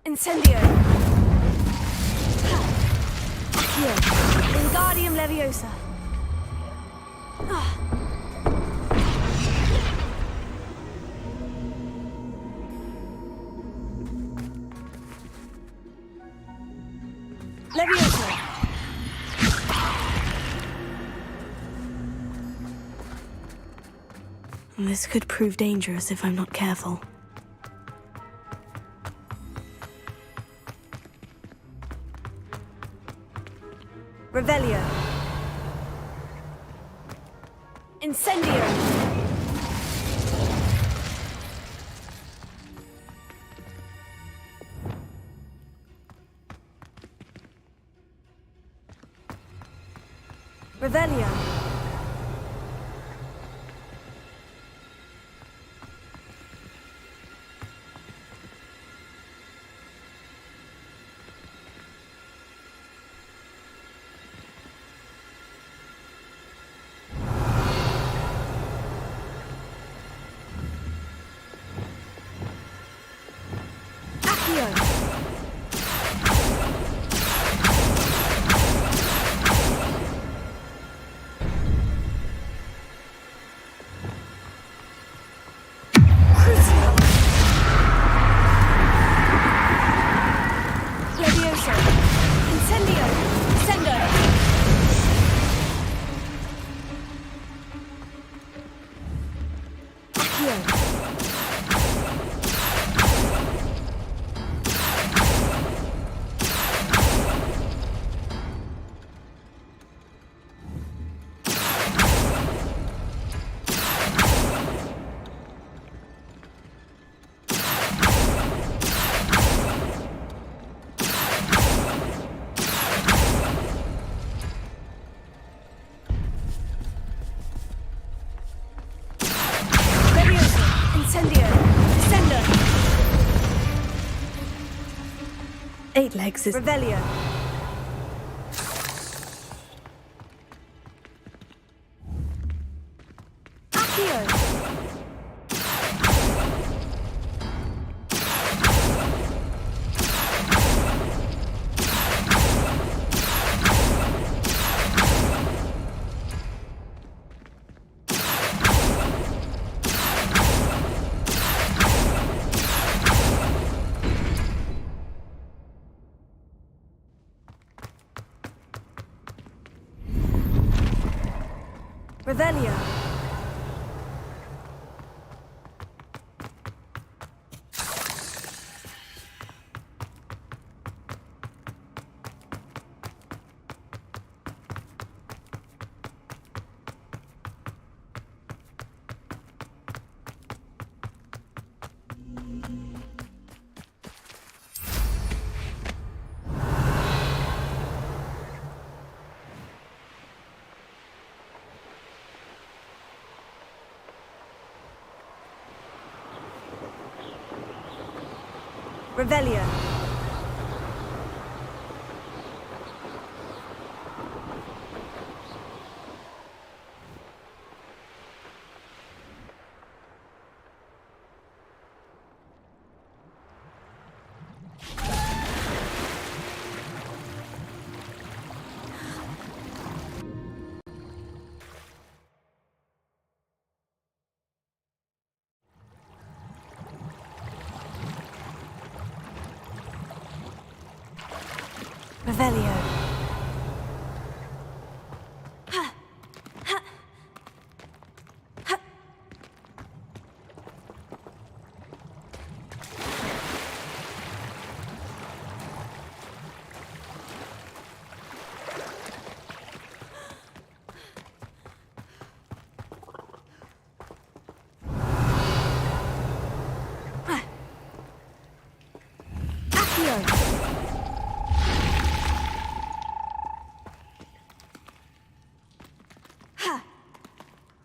Incendio. Accio. Wingardium Leviosa. Leviosa. This could prove dangerous if I'm not careful. Revelio. Incendio. Revelio. Accio. Leviosa. Incendio. Sendo. Accio. Leviosa. Incendio. Sendo. 8 legs is Revelio. Accio. Revelio. Revelio. Revelio.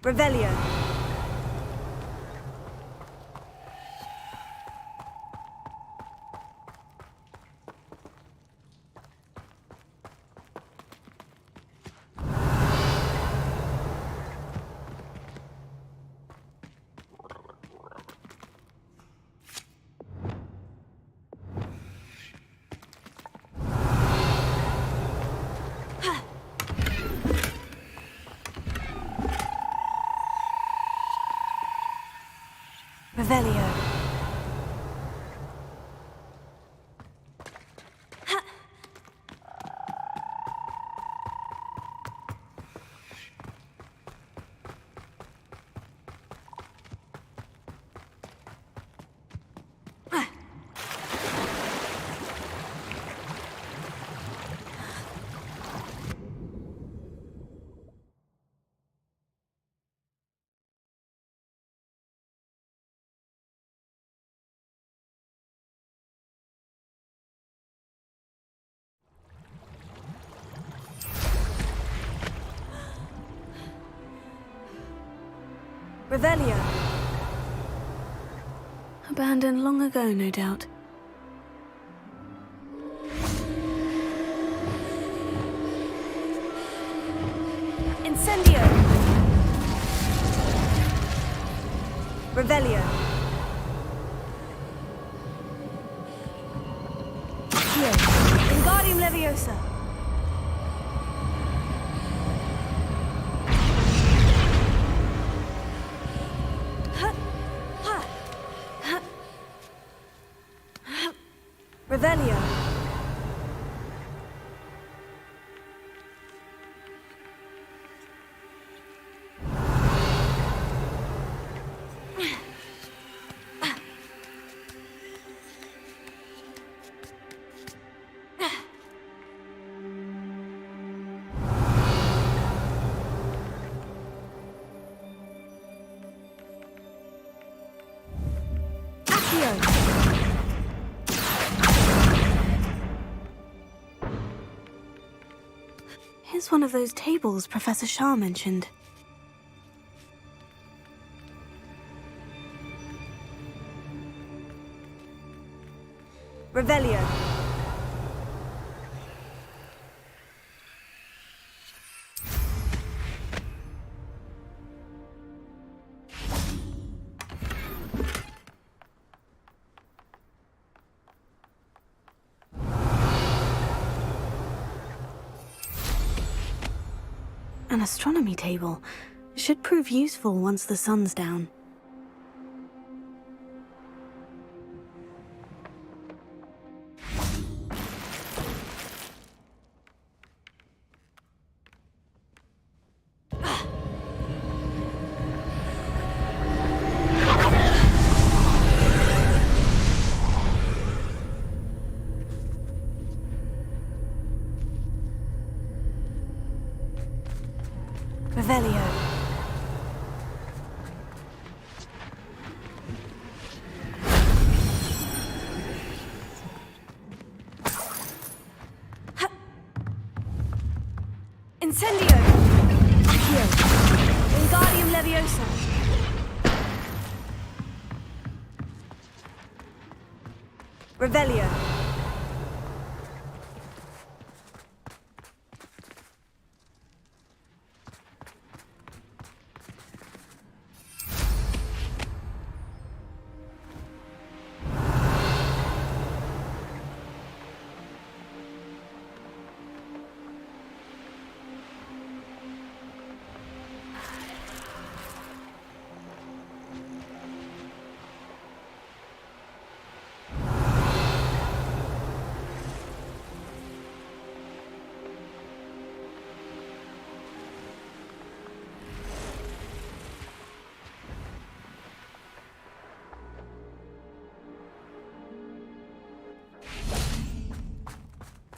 Revelio. Revelio. Revelio. Abandoned long ago, no doubt. Incendio. Revelio. Wingardium Leviosa. Revelio. Here's one of those tables Professor Shah mentioned. Revelio. An astronomy table. Should prove useful once the sun's down. Revelio. Incendio. Accio. Wingardium Leviosa. Revelio.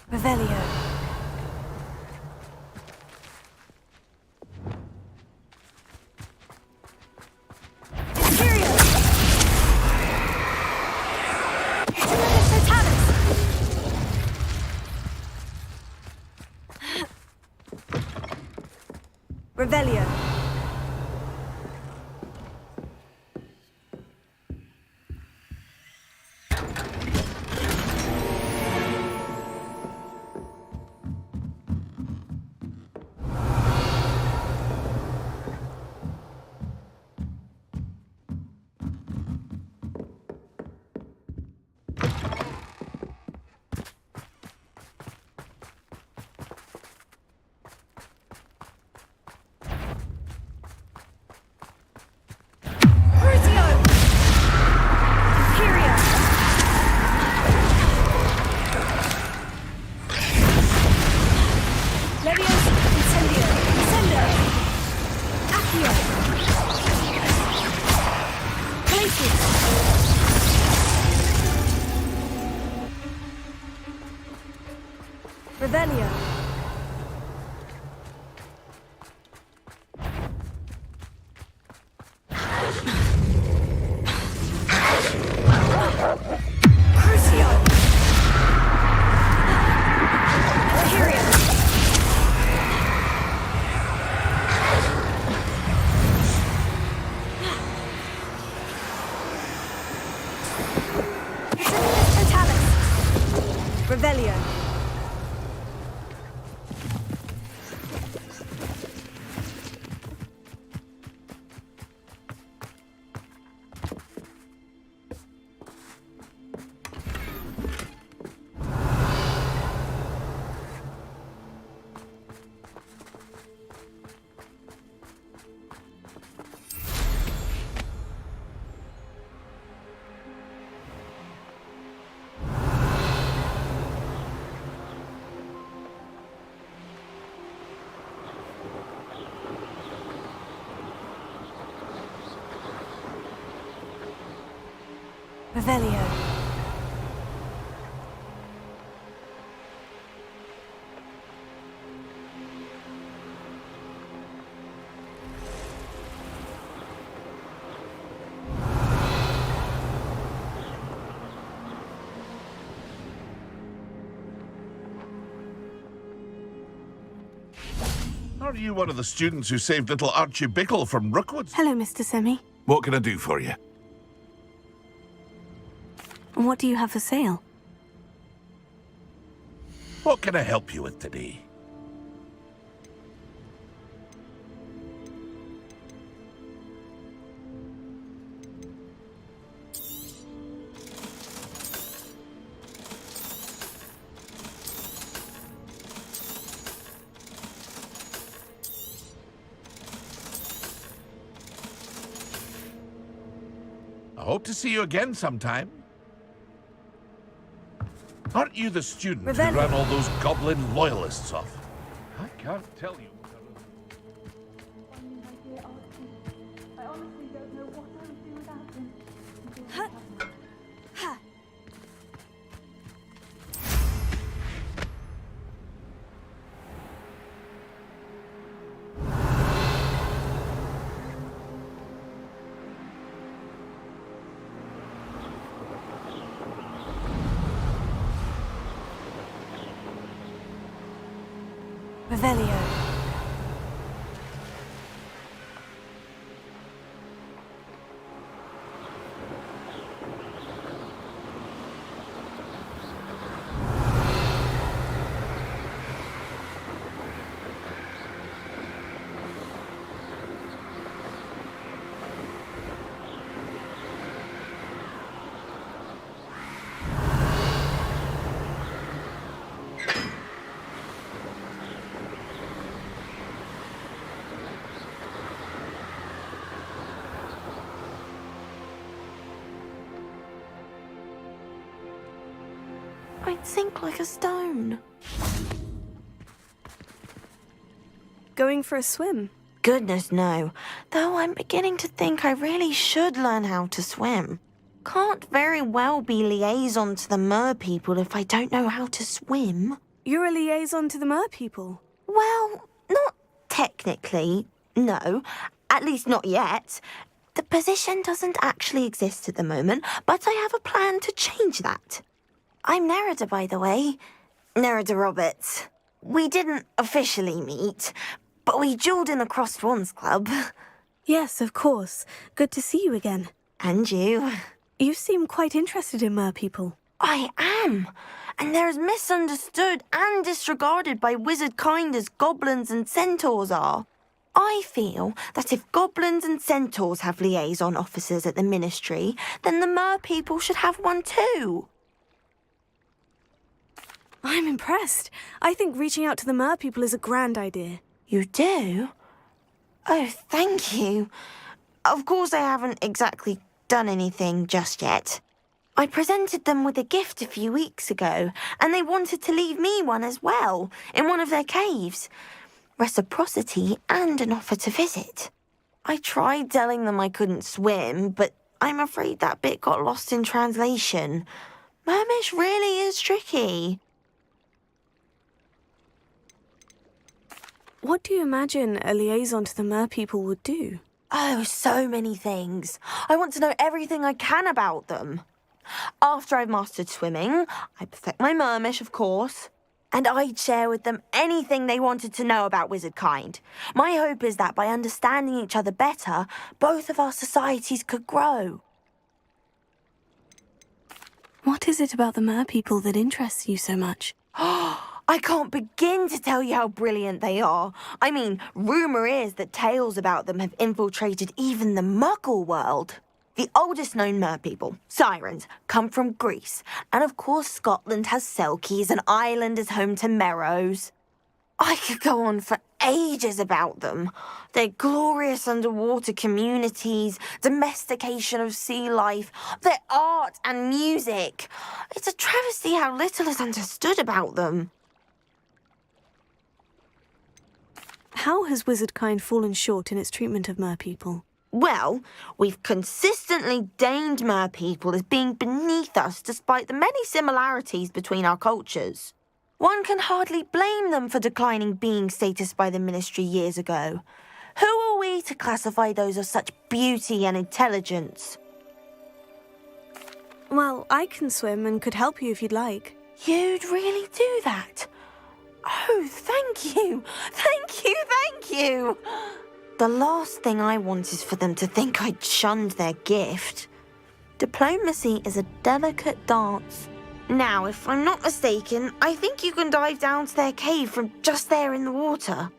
Revelio. Imperio! Tremendous Totalis! Revelio. Revelio. Crucio. Imperio. Tremendous Totalis. Revelio. Revelio. Are you one of the students who saved little Archie Bickle from Rookwood? Hello, Mr. Semi. What can I do for you? What do you have for sale? What can I help you with today? I hope to see you again sometime. Aren't you the student who ran all those goblin loyalists off? I can't tell you. I honestly don't know what I would do without him. Revelio. I'd sink like a stone. Going for a swim? Goodness, no. Though I'm beginning to think I really should learn how to swim. Can't very well be liaison to the mer people if I don't know how to swim. You're a liaison to the mer people? Well, not technically, no. At least not yet. The position doesn't actually exist at the moment, but I have a plan to change that. I'm Nerida, by the way. Nerida Roberts. We didn't officially meet, but we duelled in the Crossed Swans Club. Yes, of course. Good to see you again. And you. You seem quite interested in mer people. I am. And they're as misunderstood and disregarded by wizard kind as goblins and centaurs are. I feel that if goblins and centaurs have liaison officers at the ministry, then the mer people should have one too. I'm impressed. I think reaching out to the mer people is a grand idea. You do? Oh, thank you. Of course I haven't exactly done anything just yet. I presented them with a gift a few weeks ago, and they wanted to leave me one as well, in one of their caves. Reciprocity and an offer to visit. I tried telling them I couldn't swim, but I'm afraid that bit got lost in translation. Mermish really is tricky. What do you imagine a liaison to the mer people would do? Oh, so many things. I want to know everything I can about them. After I've mastered swimming, I perfect my mermish, of course. And I'd share with them anything they wanted to know about wizard kind. My hope is that by understanding each other better, both of our societies could grow. What is it about the mer people that interests you so much? I can't begin to tell you how brilliant they are. I mean, rumour is that tales about them have infiltrated even the Muggle world. The oldest known mer people, sirens, come from Greece. And of course Scotland has Selkies and Ireland is home to Merrows. I could go on for ages about them. Their glorious underwater communities, domestication of sea life, their art and music. It's a travesty how little is understood about them. How has wizard kind fallen short in its treatment of mer people? Well, we've consistently deigned mer people as being beneath us despite the many similarities between our cultures. One can hardly blame them for declining being status by the ministry years ago. Who are we to classify those of such beauty and intelligence? Well, I can swim and could help you if you'd like. You'd really do that? Oh, thank you! Thank you, thank you! The last thing I want is for them to think I'd shunned their gift. Diplomacy is a delicate dance. Now, if I'm not mistaken, I think you can dive down to their cave from just there in the water.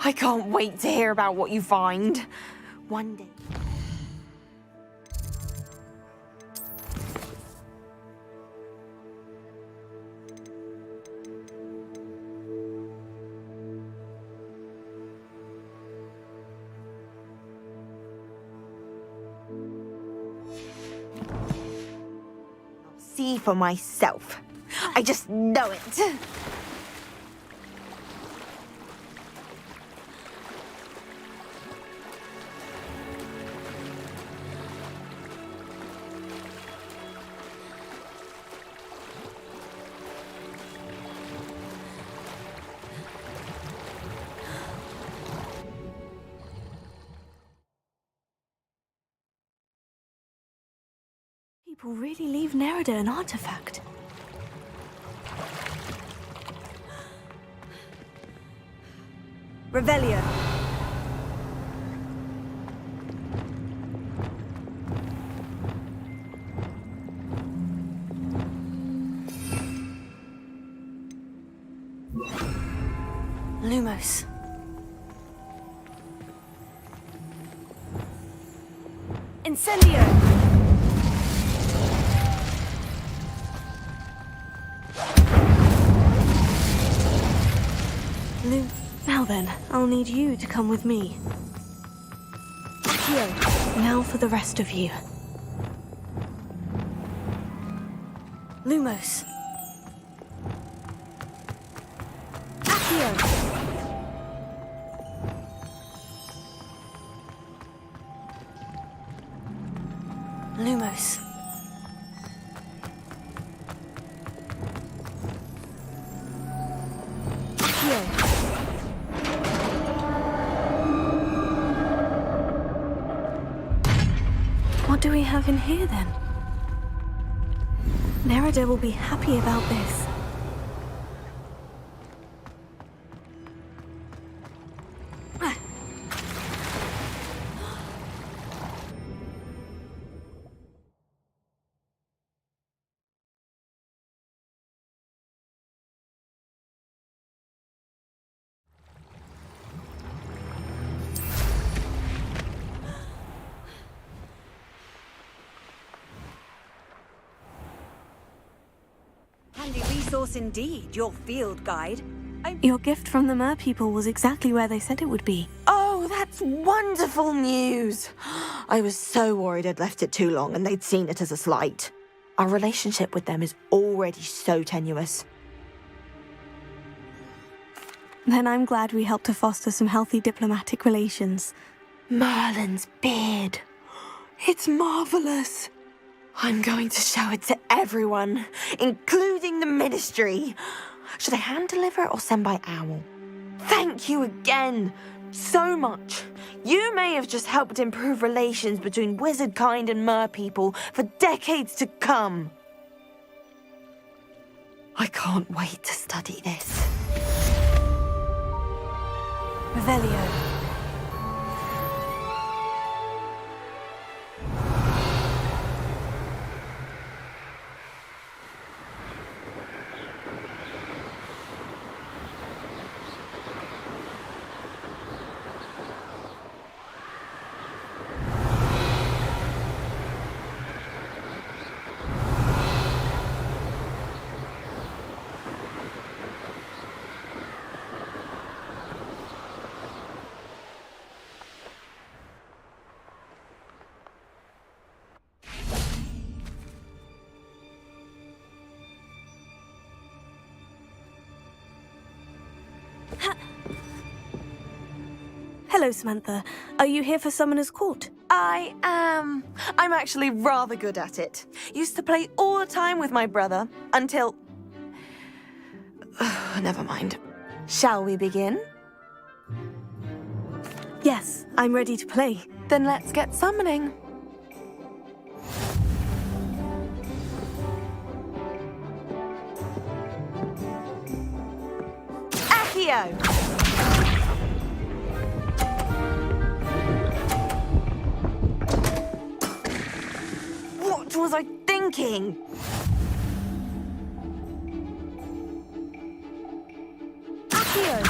I can't wait to hear about what you find. One day. See for myself. I just know it. People really leave Nerida an artifact. Revelio. Lumos. Incendio. Now then, I'll need you to come with me. Accio, now for the rest of you. Lumos. Accio. Lumos. Accio. What do we have in here then? Nerida will be happy about this. Handy resource indeed, your field guide. Your gift from the Mer people was exactly where they said it would be. Oh, that's wonderful news. I was so worried I'd left it too long and they'd seen it as a slight. Our relationship with them is already so tenuous. Then I'm glad we helped to foster some healthy diplomatic relations. Merlin's beard. It's marvellous. I'm going to show it to everyone, including the Ministry. Should I hand deliver it or send by owl? Thank you again so much. You may have just helped improve relations between wizard kind and mer people for decades to come. I can't wait to study this. Revelio. Hello, Samantha. Are you here for Summoner's Court? I am. I'm actually rather good at it. Used to play all the time with my brother until... Never mind. Shall we begin? Yes, I'm ready to play. Then let's get summoning. Accio! What was I thinking? Accio!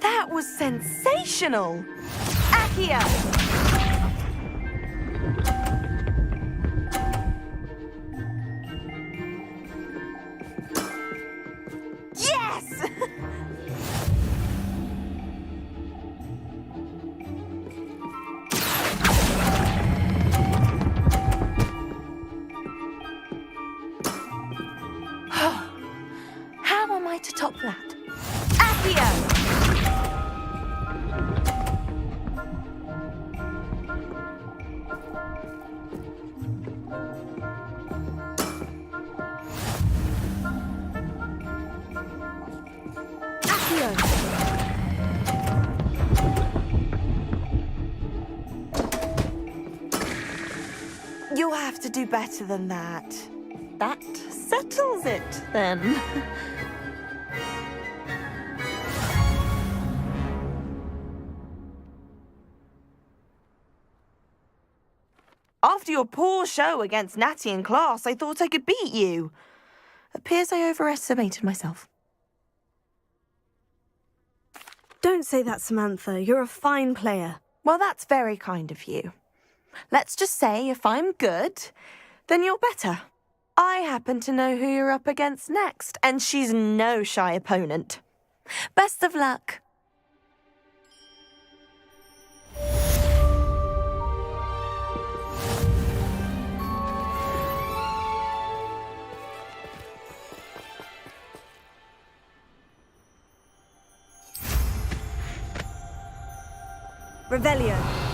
That was sensational! Accio! Yes! How am I to top that? Accio! You'll have to do better than that. That settles it, then. After your poor show against Natty in class, I thought I could beat you. Appears I overestimated myself. Don't say that, Samantha. You're a fine player. Well, that's very kind of you. Let's just say if I'm good, then you're better. I happen to know who you're up against next, and she's no shy opponent. Best of luck. Revelio.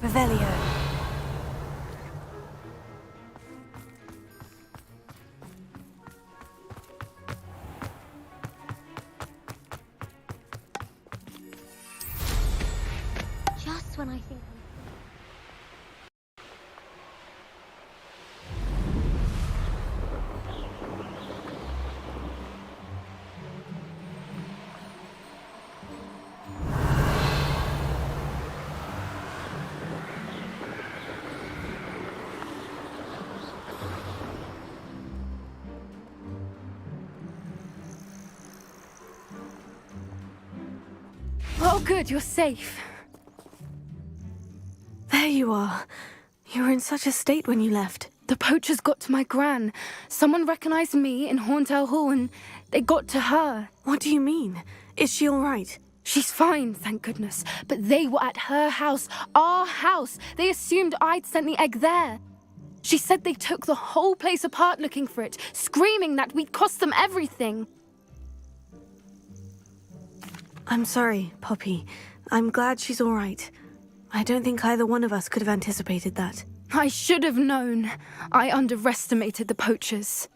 Revelio. Just when I think Oh, good, you're safe. There you are. You were in such a state when you left. The poachers got to my gran. Someone recognized me in Horntail Hall and they got to her. What do you mean? Is she all right? She's fine, thank goodness. But they were at her house, our house. They assumed I'd sent the egg there. She said they took the whole place apart looking for it, screaming that we'd cost them everything. I'm sorry, Poppy. I'm glad she's all right. I don't think either one of us could have anticipated that. I should have known. I underestimated the poachers.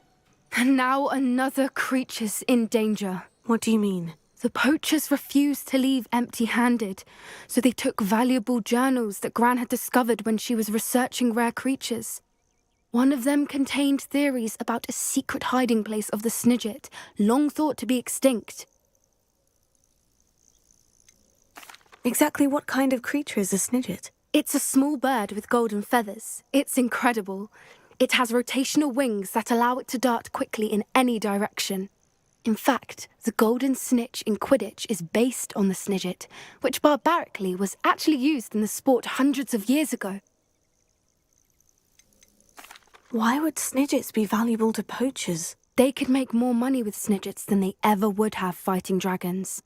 And now another creature's in danger. What do you mean? The poachers refused to leave empty-handed, so they took valuable journals that Gran had discovered when she was researching rare creatures. One of them contained theories about a secret hiding place of the Snidget, long thought to be extinct. Exactly what kind of creature is a Snidget? It's a small bird with golden feathers. It's incredible. It has rotational wings that allow it to dart quickly in any direction. In fact, the golden snitch in Quidditch is based on the Snidget, which barbarically was actually used in the sport hundreds of years ago. Why would Snidgets be valuable to poachers? They could make more money with Snidgets than they ever would have fighting dragons.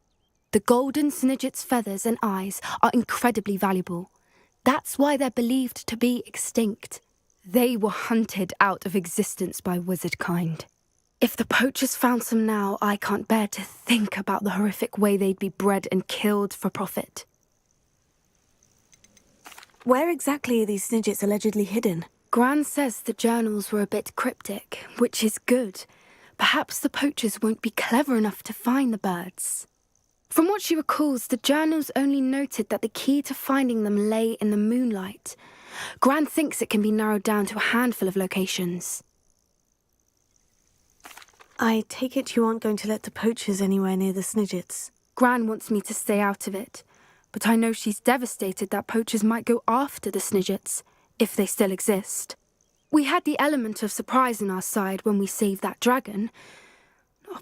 The golden Snidget's feathers and eyes are incredibly valuable. That's why they're believed to be extinct. They were hunted out of existence by wizard kind. If the poachers found some now, I can't bear to think about the horrific way they'd be bred and killed for profit. Where exactly are these Snidgets allegedly hidden? Gran says the journals were a bit cryptic, which is good. Perhaps the poachers won't be clever enough to find the birds. From what she recalls, the journals only noted that the key to finding them lay in the moonlight. Gran thinks it can be narrowed down to a handful of locations. I take it you aren't going to let the poachers anywhere near the Snidgets. Gran wants me to stay out of it, but I know she's devastated that poachers might go after the Snidgets, if they still exist. We had the element of surprise on our side when we saved that dragon,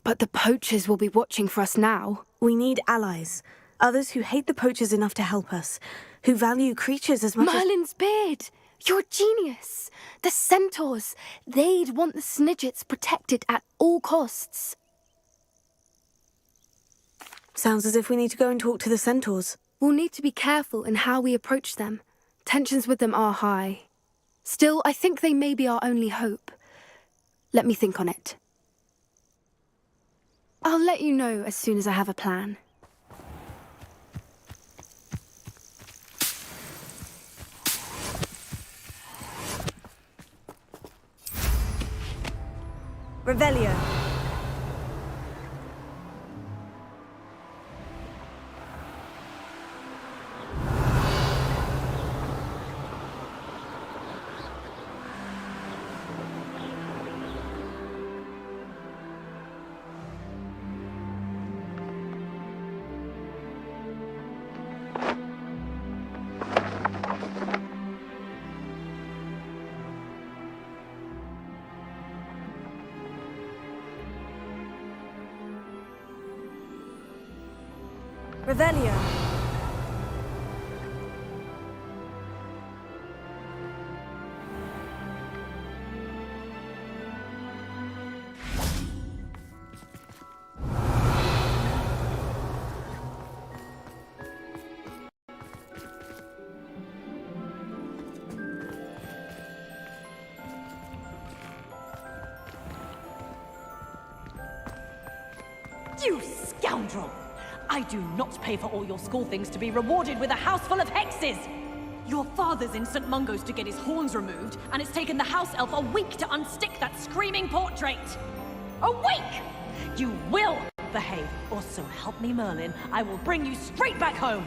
but the poachers will be watching for us now. We need allies. Others who hate the poachers enough to help us. Who value creatures as much Merlin's beard! You're a genius! The centaurs! They'd want the Snidgets protected at all costs. Sounds as if we need to go and talk to the centaurs. We'll need to be careful in how we approach them. Tensions with them are high. Still, I think they may be our only hope. Let me think on it. I'll let you know as soon as I have a plan. Revelio. Revelio. You scoundrel! I do not pay for all your school things to be rewarded with a house full of hexes! Your father's in St. Mungo's to get his horns removed, and it's taken the house elf a week to unstick that screaming portrait! A week! You will behave, or so help me Merlin, I will bring you straight back home!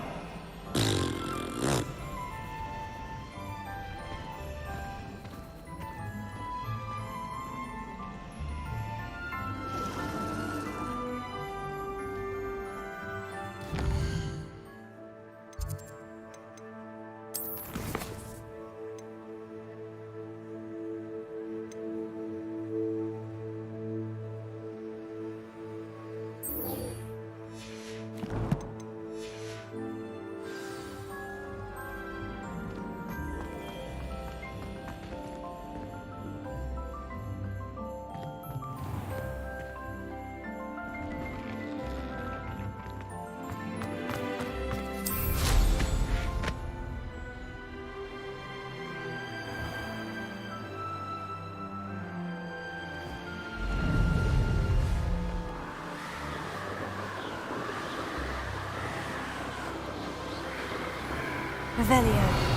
Revelio.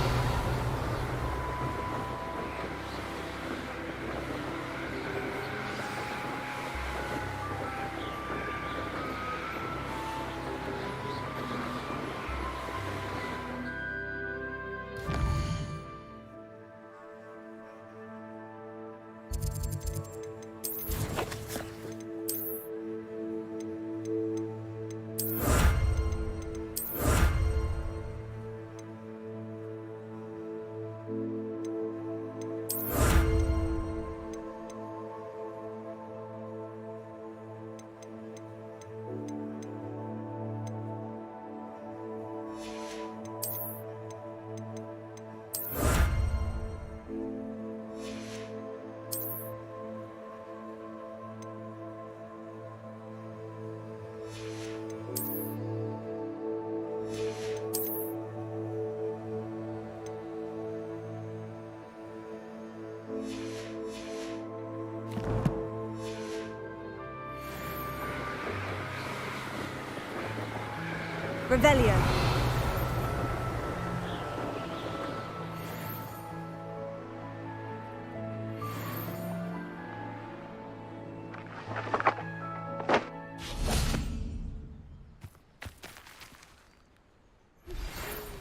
Revelio.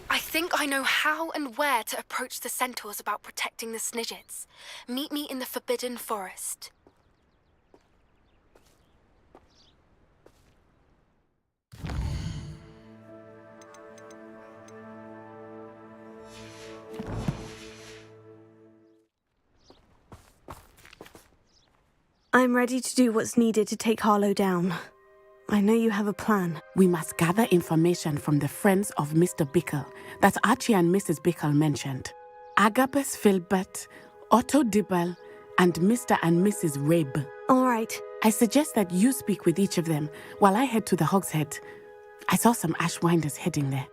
I think I know how and where to approach the centaurs about protecting the Snidgets. Meet me in the Forbidden Forest. I'm ready to do what's needed to take Harlow down. I know you have a plan. We must gather information from the friends of Mr. Bickle that Archie and Mrs. Bickle mentioned. Agabus Filbert, Otto Dibble, and Mr. and Mrs. Rabe. All right. I suggest that you speak with each of them while I head to the Hogshead. I saw some Ashwinders heading there.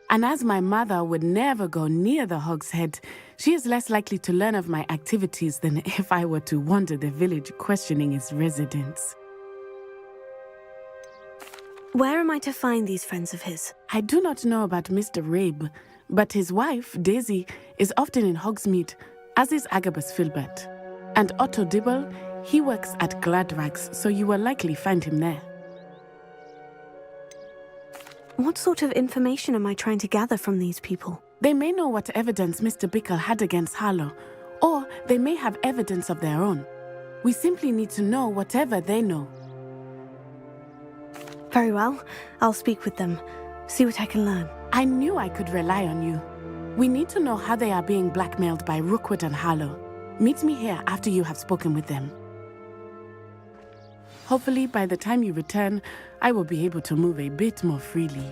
And as my mother would never go near the Hogshead, she is less likely to learn of my activities than if I were to wander the village questioning its residents. Where am I to find these friends of his? I do not know about Mr. Rabe, but his wife, Daisy, is often in Hogsmeade, as is Agabus Filbert. And Otto Dibble, he works at Gladrags, so you will likely find him there. What sort of information am I trying to gather from these people? They may know what evidence Mr. Bickle had against Harlow, or they may have evidence of their own. We simply need to know whatever they know. Very well. I'll speak with them. See what I can learn. I knew I could rely on you. We need to know how they are being blackmailed by Rookwood and Harlow. Meet me here after you have spoken with them. Hopefully, by the time you return, I will be able to move a bit more freely.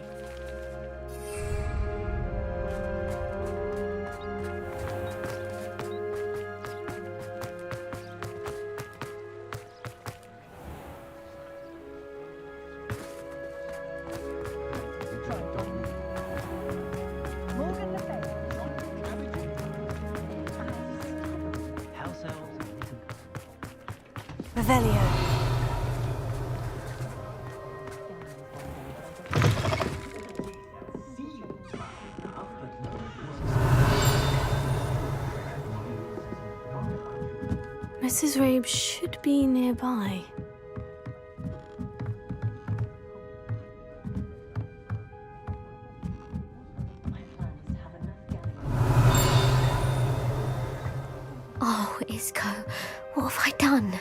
Revelio. Mrs. Rabe should be nearby. Oh, Isco, what have I done?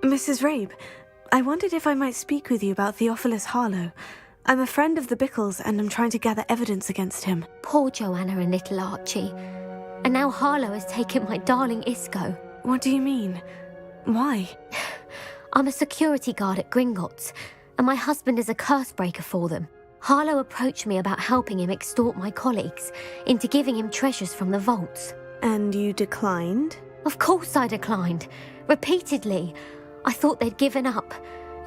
Mrs. Rabe, I wondered if I might speak with you about Theophilus Harlow. I'm a friend of the Bickles and I'm trying to gather evidence against him. Poor Joanna and little Archie. And now Harlow has taken my darling Isco. What do you mean? Why? I'm a security guard at Gringotts, and my husband is a curse breaker for them. Harlow approached me about helping him extort my colleagues into giving him treasures from the vaults. And you declined? Of course I declined. Repeatedly. I thought they'd given up,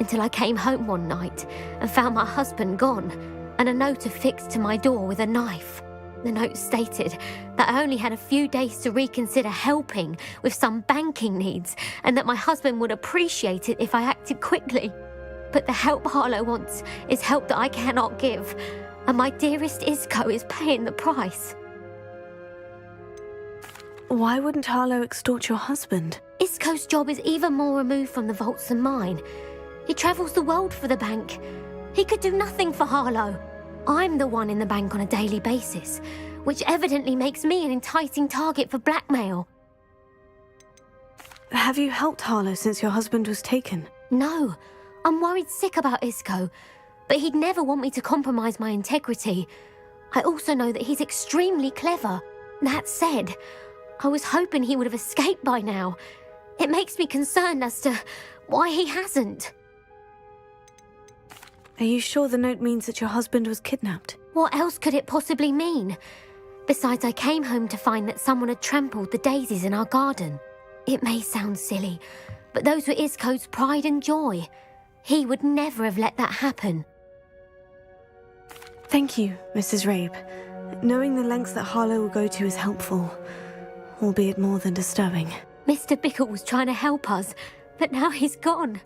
until I came home one night and found my husband gone, and a note affixed to my door with a knife. The note stated that I only had a few days to reconsider helping with some banking needs, and that my husband would appreciate it if I acted quickly. But the help Harlow wants is help that I cannot give, and my dearest Isco is paying the price. Why wouldn't Harlow extort your husband? Isco's job is even more removed from the vaults than mine. He travels the world for the bank. He could do nothing for Harlow. I'm the one in the bank on a daily basis, which evidently makes me an enticing target for blackmail. Have you helped Harlow since your husband was taken? No. I'm worried sick about Isco, but he'd never want me to compromise my integrity. I also know that he's extremely clever. That said, I was hoping he would have escaped by now. It makes me concerned as to why he hasn't. Are you sure the note means that your husband was kidnapped? What else could it possibly mean? Besides, I came home to find that someone had trampled the daisies in our garden. It may sound silly, but those were Isco's pride and joy. He would never have let that happen. Thank you, Mrs. Rabe. Knowing the lengths that Harlow will go to is helpful, albeit more than disturbing. Mr. Bickle was trying to help us, but now he's gone.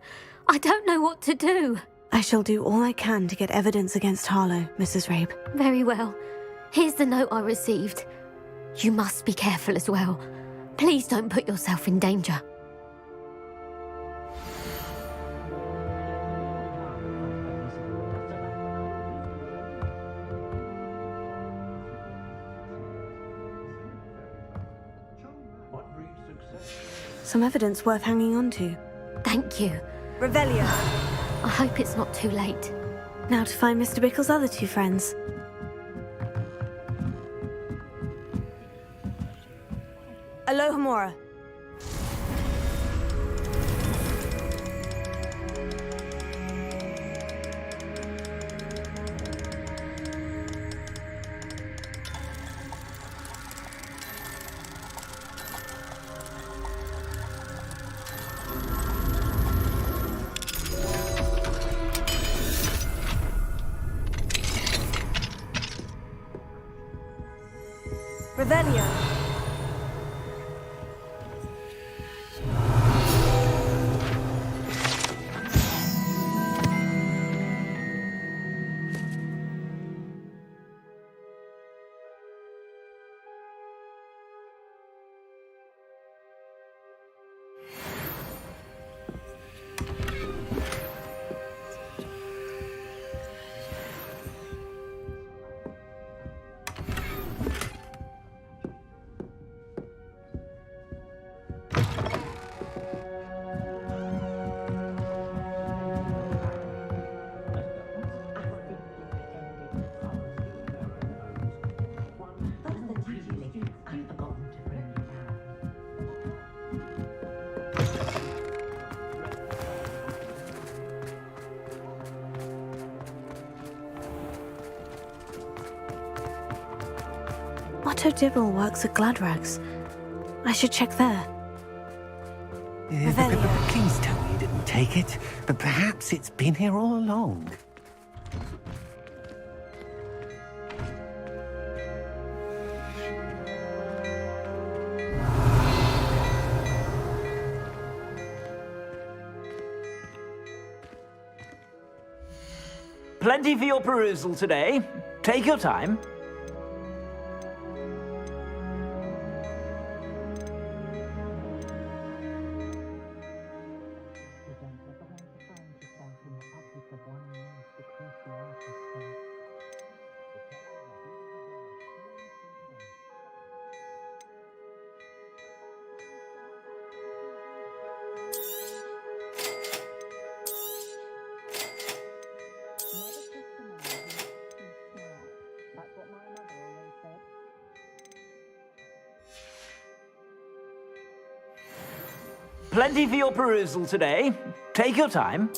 I don't know what to do. I shall do all I can to get evidence against Harlow, Mrs. Rabe. Very well. Here's the note I received. You must be careful as well. Please don't put yourself in danger. Some evidence worth hanging on to. Thank you. Revelio. I hope it's not too late. Now to find Mr. Bickle's other two friends. Alohomora. Revelio. Otto Dibble works at Gladrags. I should check there. Please tell me you didn't take it, but perhaps it's been here all along. Plenty for your perusal today. Take your time. Plenty for your perusal today. Take your time.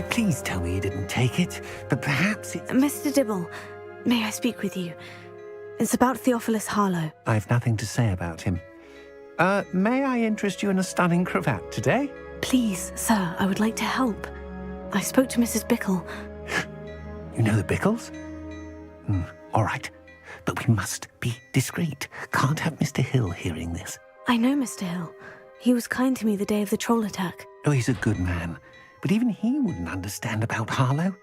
Please tell me you didn't take it. But perhaps it... Mr. Dibble, may I speak with you? It's about Theophilus Harlow. I've nothing to say about him. May I interest you in a stunning cravat today? Please, sir, I would like to help. I spoke to Mrs. Bickle. You know the Bickles? All right. But we must be discreet. Can't have Mr. Hill hearing this. I know Mr. Hill. He was kind to me the day of the troll attack. Oh, he's a good man. But even he wouldn't understand about Harlow.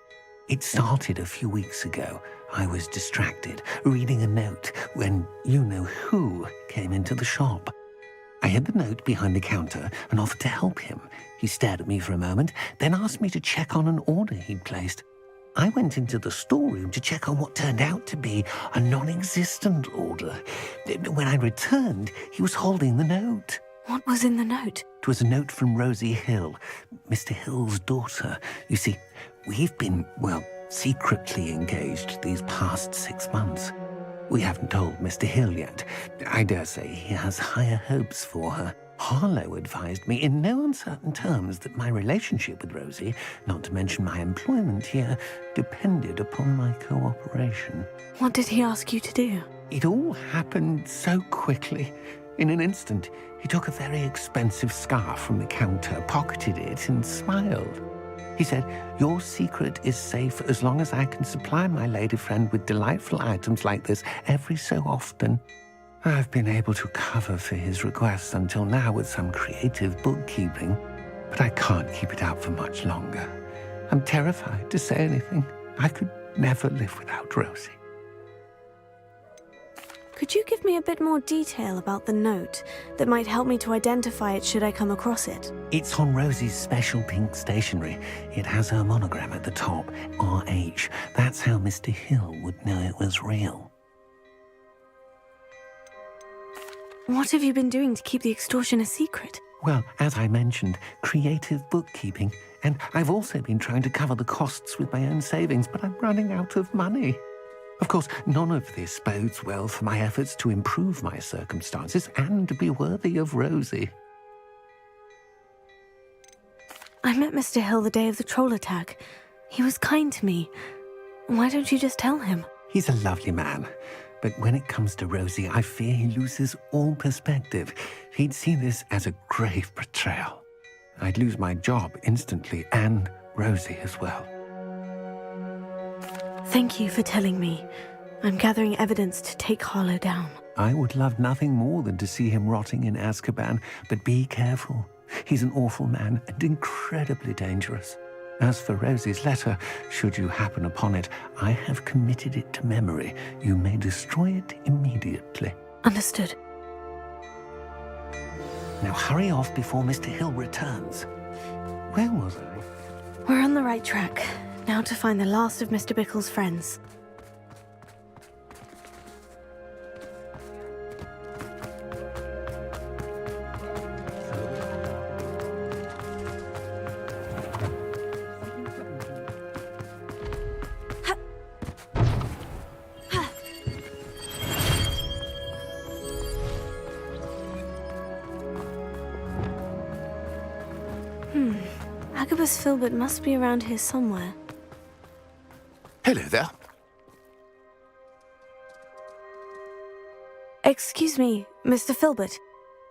It started a few weeks ago. I was distracted, reading a note, when you-know-who came into the shop. I hid the note behind the counter and offered to help him. He stared at me for a moment, then asked me to check on an order he'd placed. I went into the storeroom to check on what turned out to be a non-existent order. When I returned, he was holding the note. What was in the note? It was a note from Rosie Hill, Mr. Hill's daughter. You see, we've been, well, secretly engaged these past 6 months. We haven't told Mr. Hill yet. I dare say he has higher hopes for her. Harlow advised me in no uncertain terms that my relationship with Rosie, not to mention my employment here, depended upon my cooperation. What did he ask you to do? It all happened so quickly. In an instant, he took a very expensive scarf from the counter, pocketed it, and smiled. He said, "Your secret is safe as long as I can supply my lady friend with delightful items like this every so often." I've been able to cover for his requests until now with some creative bookkeeping, but I can't keep it up for much longer. I'm terrified to say anything. I could never live without Rosie. Could you give me a bit more detail about the note that might help me to identify it should I come across it? It's on Rosie's special pink stationery. It has her monogram at the top, RH. That's how Mr. Hill would know it was real. What have you been doing to keep the extortion a secret? Well, as I mentioned, creative bookkeeping. And I've also been trying to cover the costs with my own savings, but I'm running out of money. Of course, none of this bodes well for my efforts to improve my circumstances and to be worthy of Rosie. I met Mr. Hill the day of the troll attack. He was kind to me. Why don't you just tell him? He's a lovely man. But when it comes to Rosie, I fear he loses all perspective. He'd see this as a grave betrayal. I'd lose my job instantly, and Rosie as well. Thank you for telling me. I'm gathering evidence to take Harlow down. I would love nothing more than to see him rotting in Azkaban, but be careful. He's an awful man and incredibly dangerous. As for Rosie's letter, should you happen upon it, I have committed it to memory. You may destroy it immediately. Understood. Now hurry off before Mr. Hill returns. Where was I? We're on the right track. Now to find the last of Mr. Bickle's friends. Jacobus Filbert must be around here somewhere. Hello there. Excuse me, Mr. Filbert.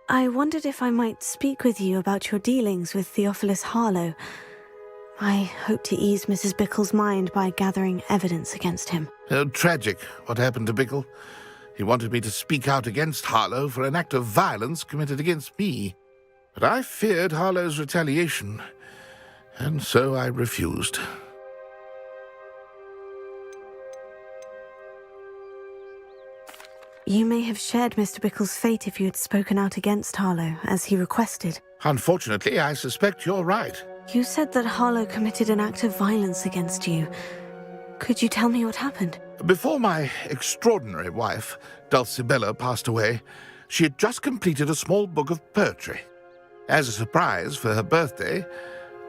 I wondered if I might speak with you about your dealings with Theophilus Harlow. I hope to ease Mrs. Bickle's mind by gathering evidence against him. Oh, tragic what happened to Bickle. He wanted me to speak out against Harlow for an act of violence committed against me. But I feared Harlow's retaliation, and so I refused. You may have shared Mr. Bickle's fate if you had spoken out against Harlow, as he requested. Unfortunately, I suspect you're right. You said that Harlow committed an act of violence against you. Could you tell me what happened? Before my extraordinary wife, Dulcibella, passed away, she had just completed a small book of poetry. As a surprise for her birthday,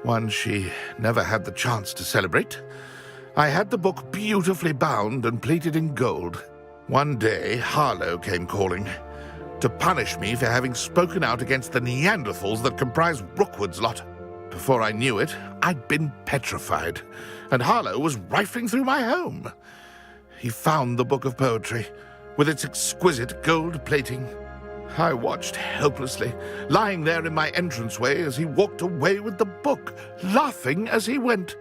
one she never had the chance to celebrate, I had the book beautifully bound and plated in gold. One day, Harlow came calling to punish me for having spoken out against the Neanderthals that comprise Rookwood's lot. Before I knew it, I'd been petrified, and Harlow was rifling through my home. He found the book of poetry, with its exquisite gold plating. I watched helplessly, lying there in my entranceway as he walked away with the book, laughing as he went.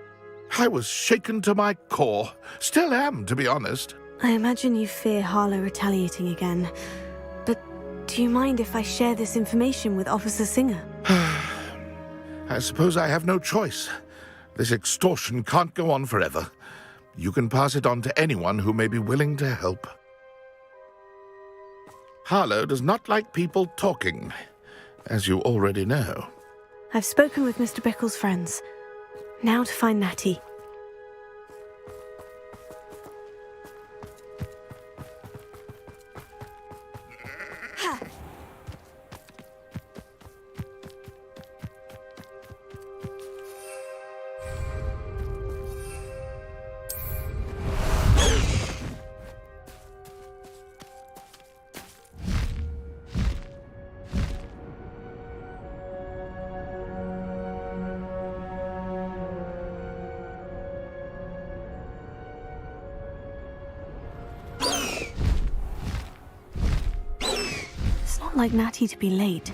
I was shaken to my core, still am, to be honest. I imagine you fear Harlow retaliating again. But do you mind if I share this information with Officer Singer? I suppose I have no choice. This extortion can't go on forever. You can pass it on to anyone who may be willing to help. Harlow does not like people talking, as you already know. I've spoken with Mr. Bickle's friends. Now to find Natty. Like Natty to be late.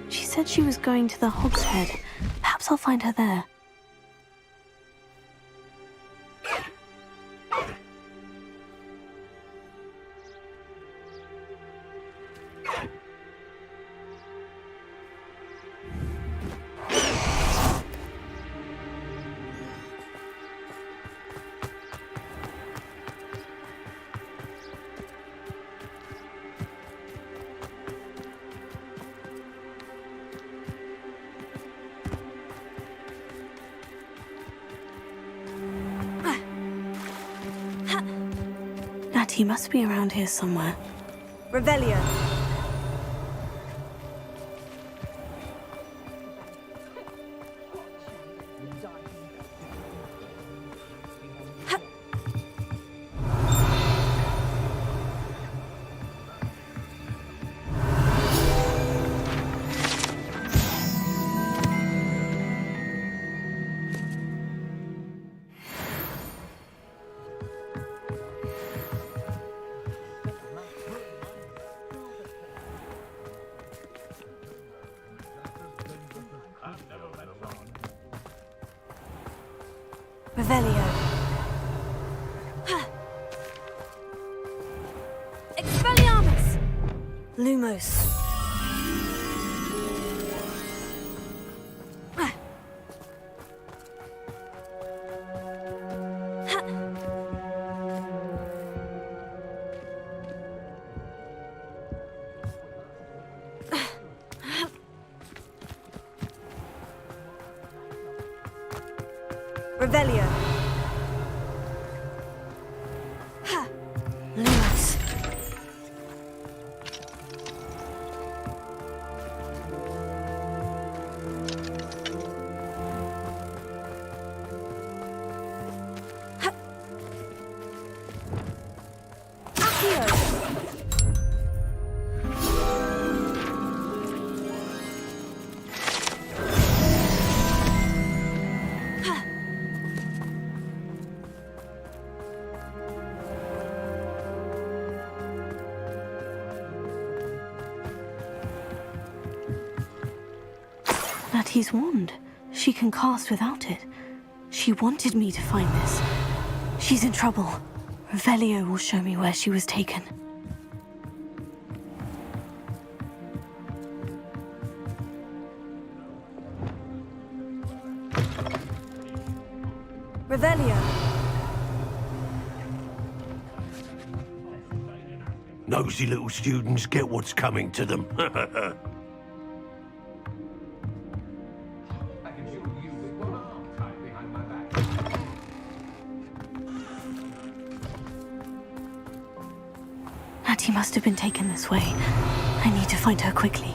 She said she was going to the Hog's Head. Perhaps I'll find her there. He must be around here somewhere. Revelio. Revelio. Expelliarmus! Lumos. Revelio. Ha! Lumos. Ha! Accio. Natty's wand. She can cast without it. She wanted me to find this. She's in trouble. Revelio will show me where she was taken. Revelio. Nosy little students get what's coming to them. Natty must have been taken this way. I need to find her quickly.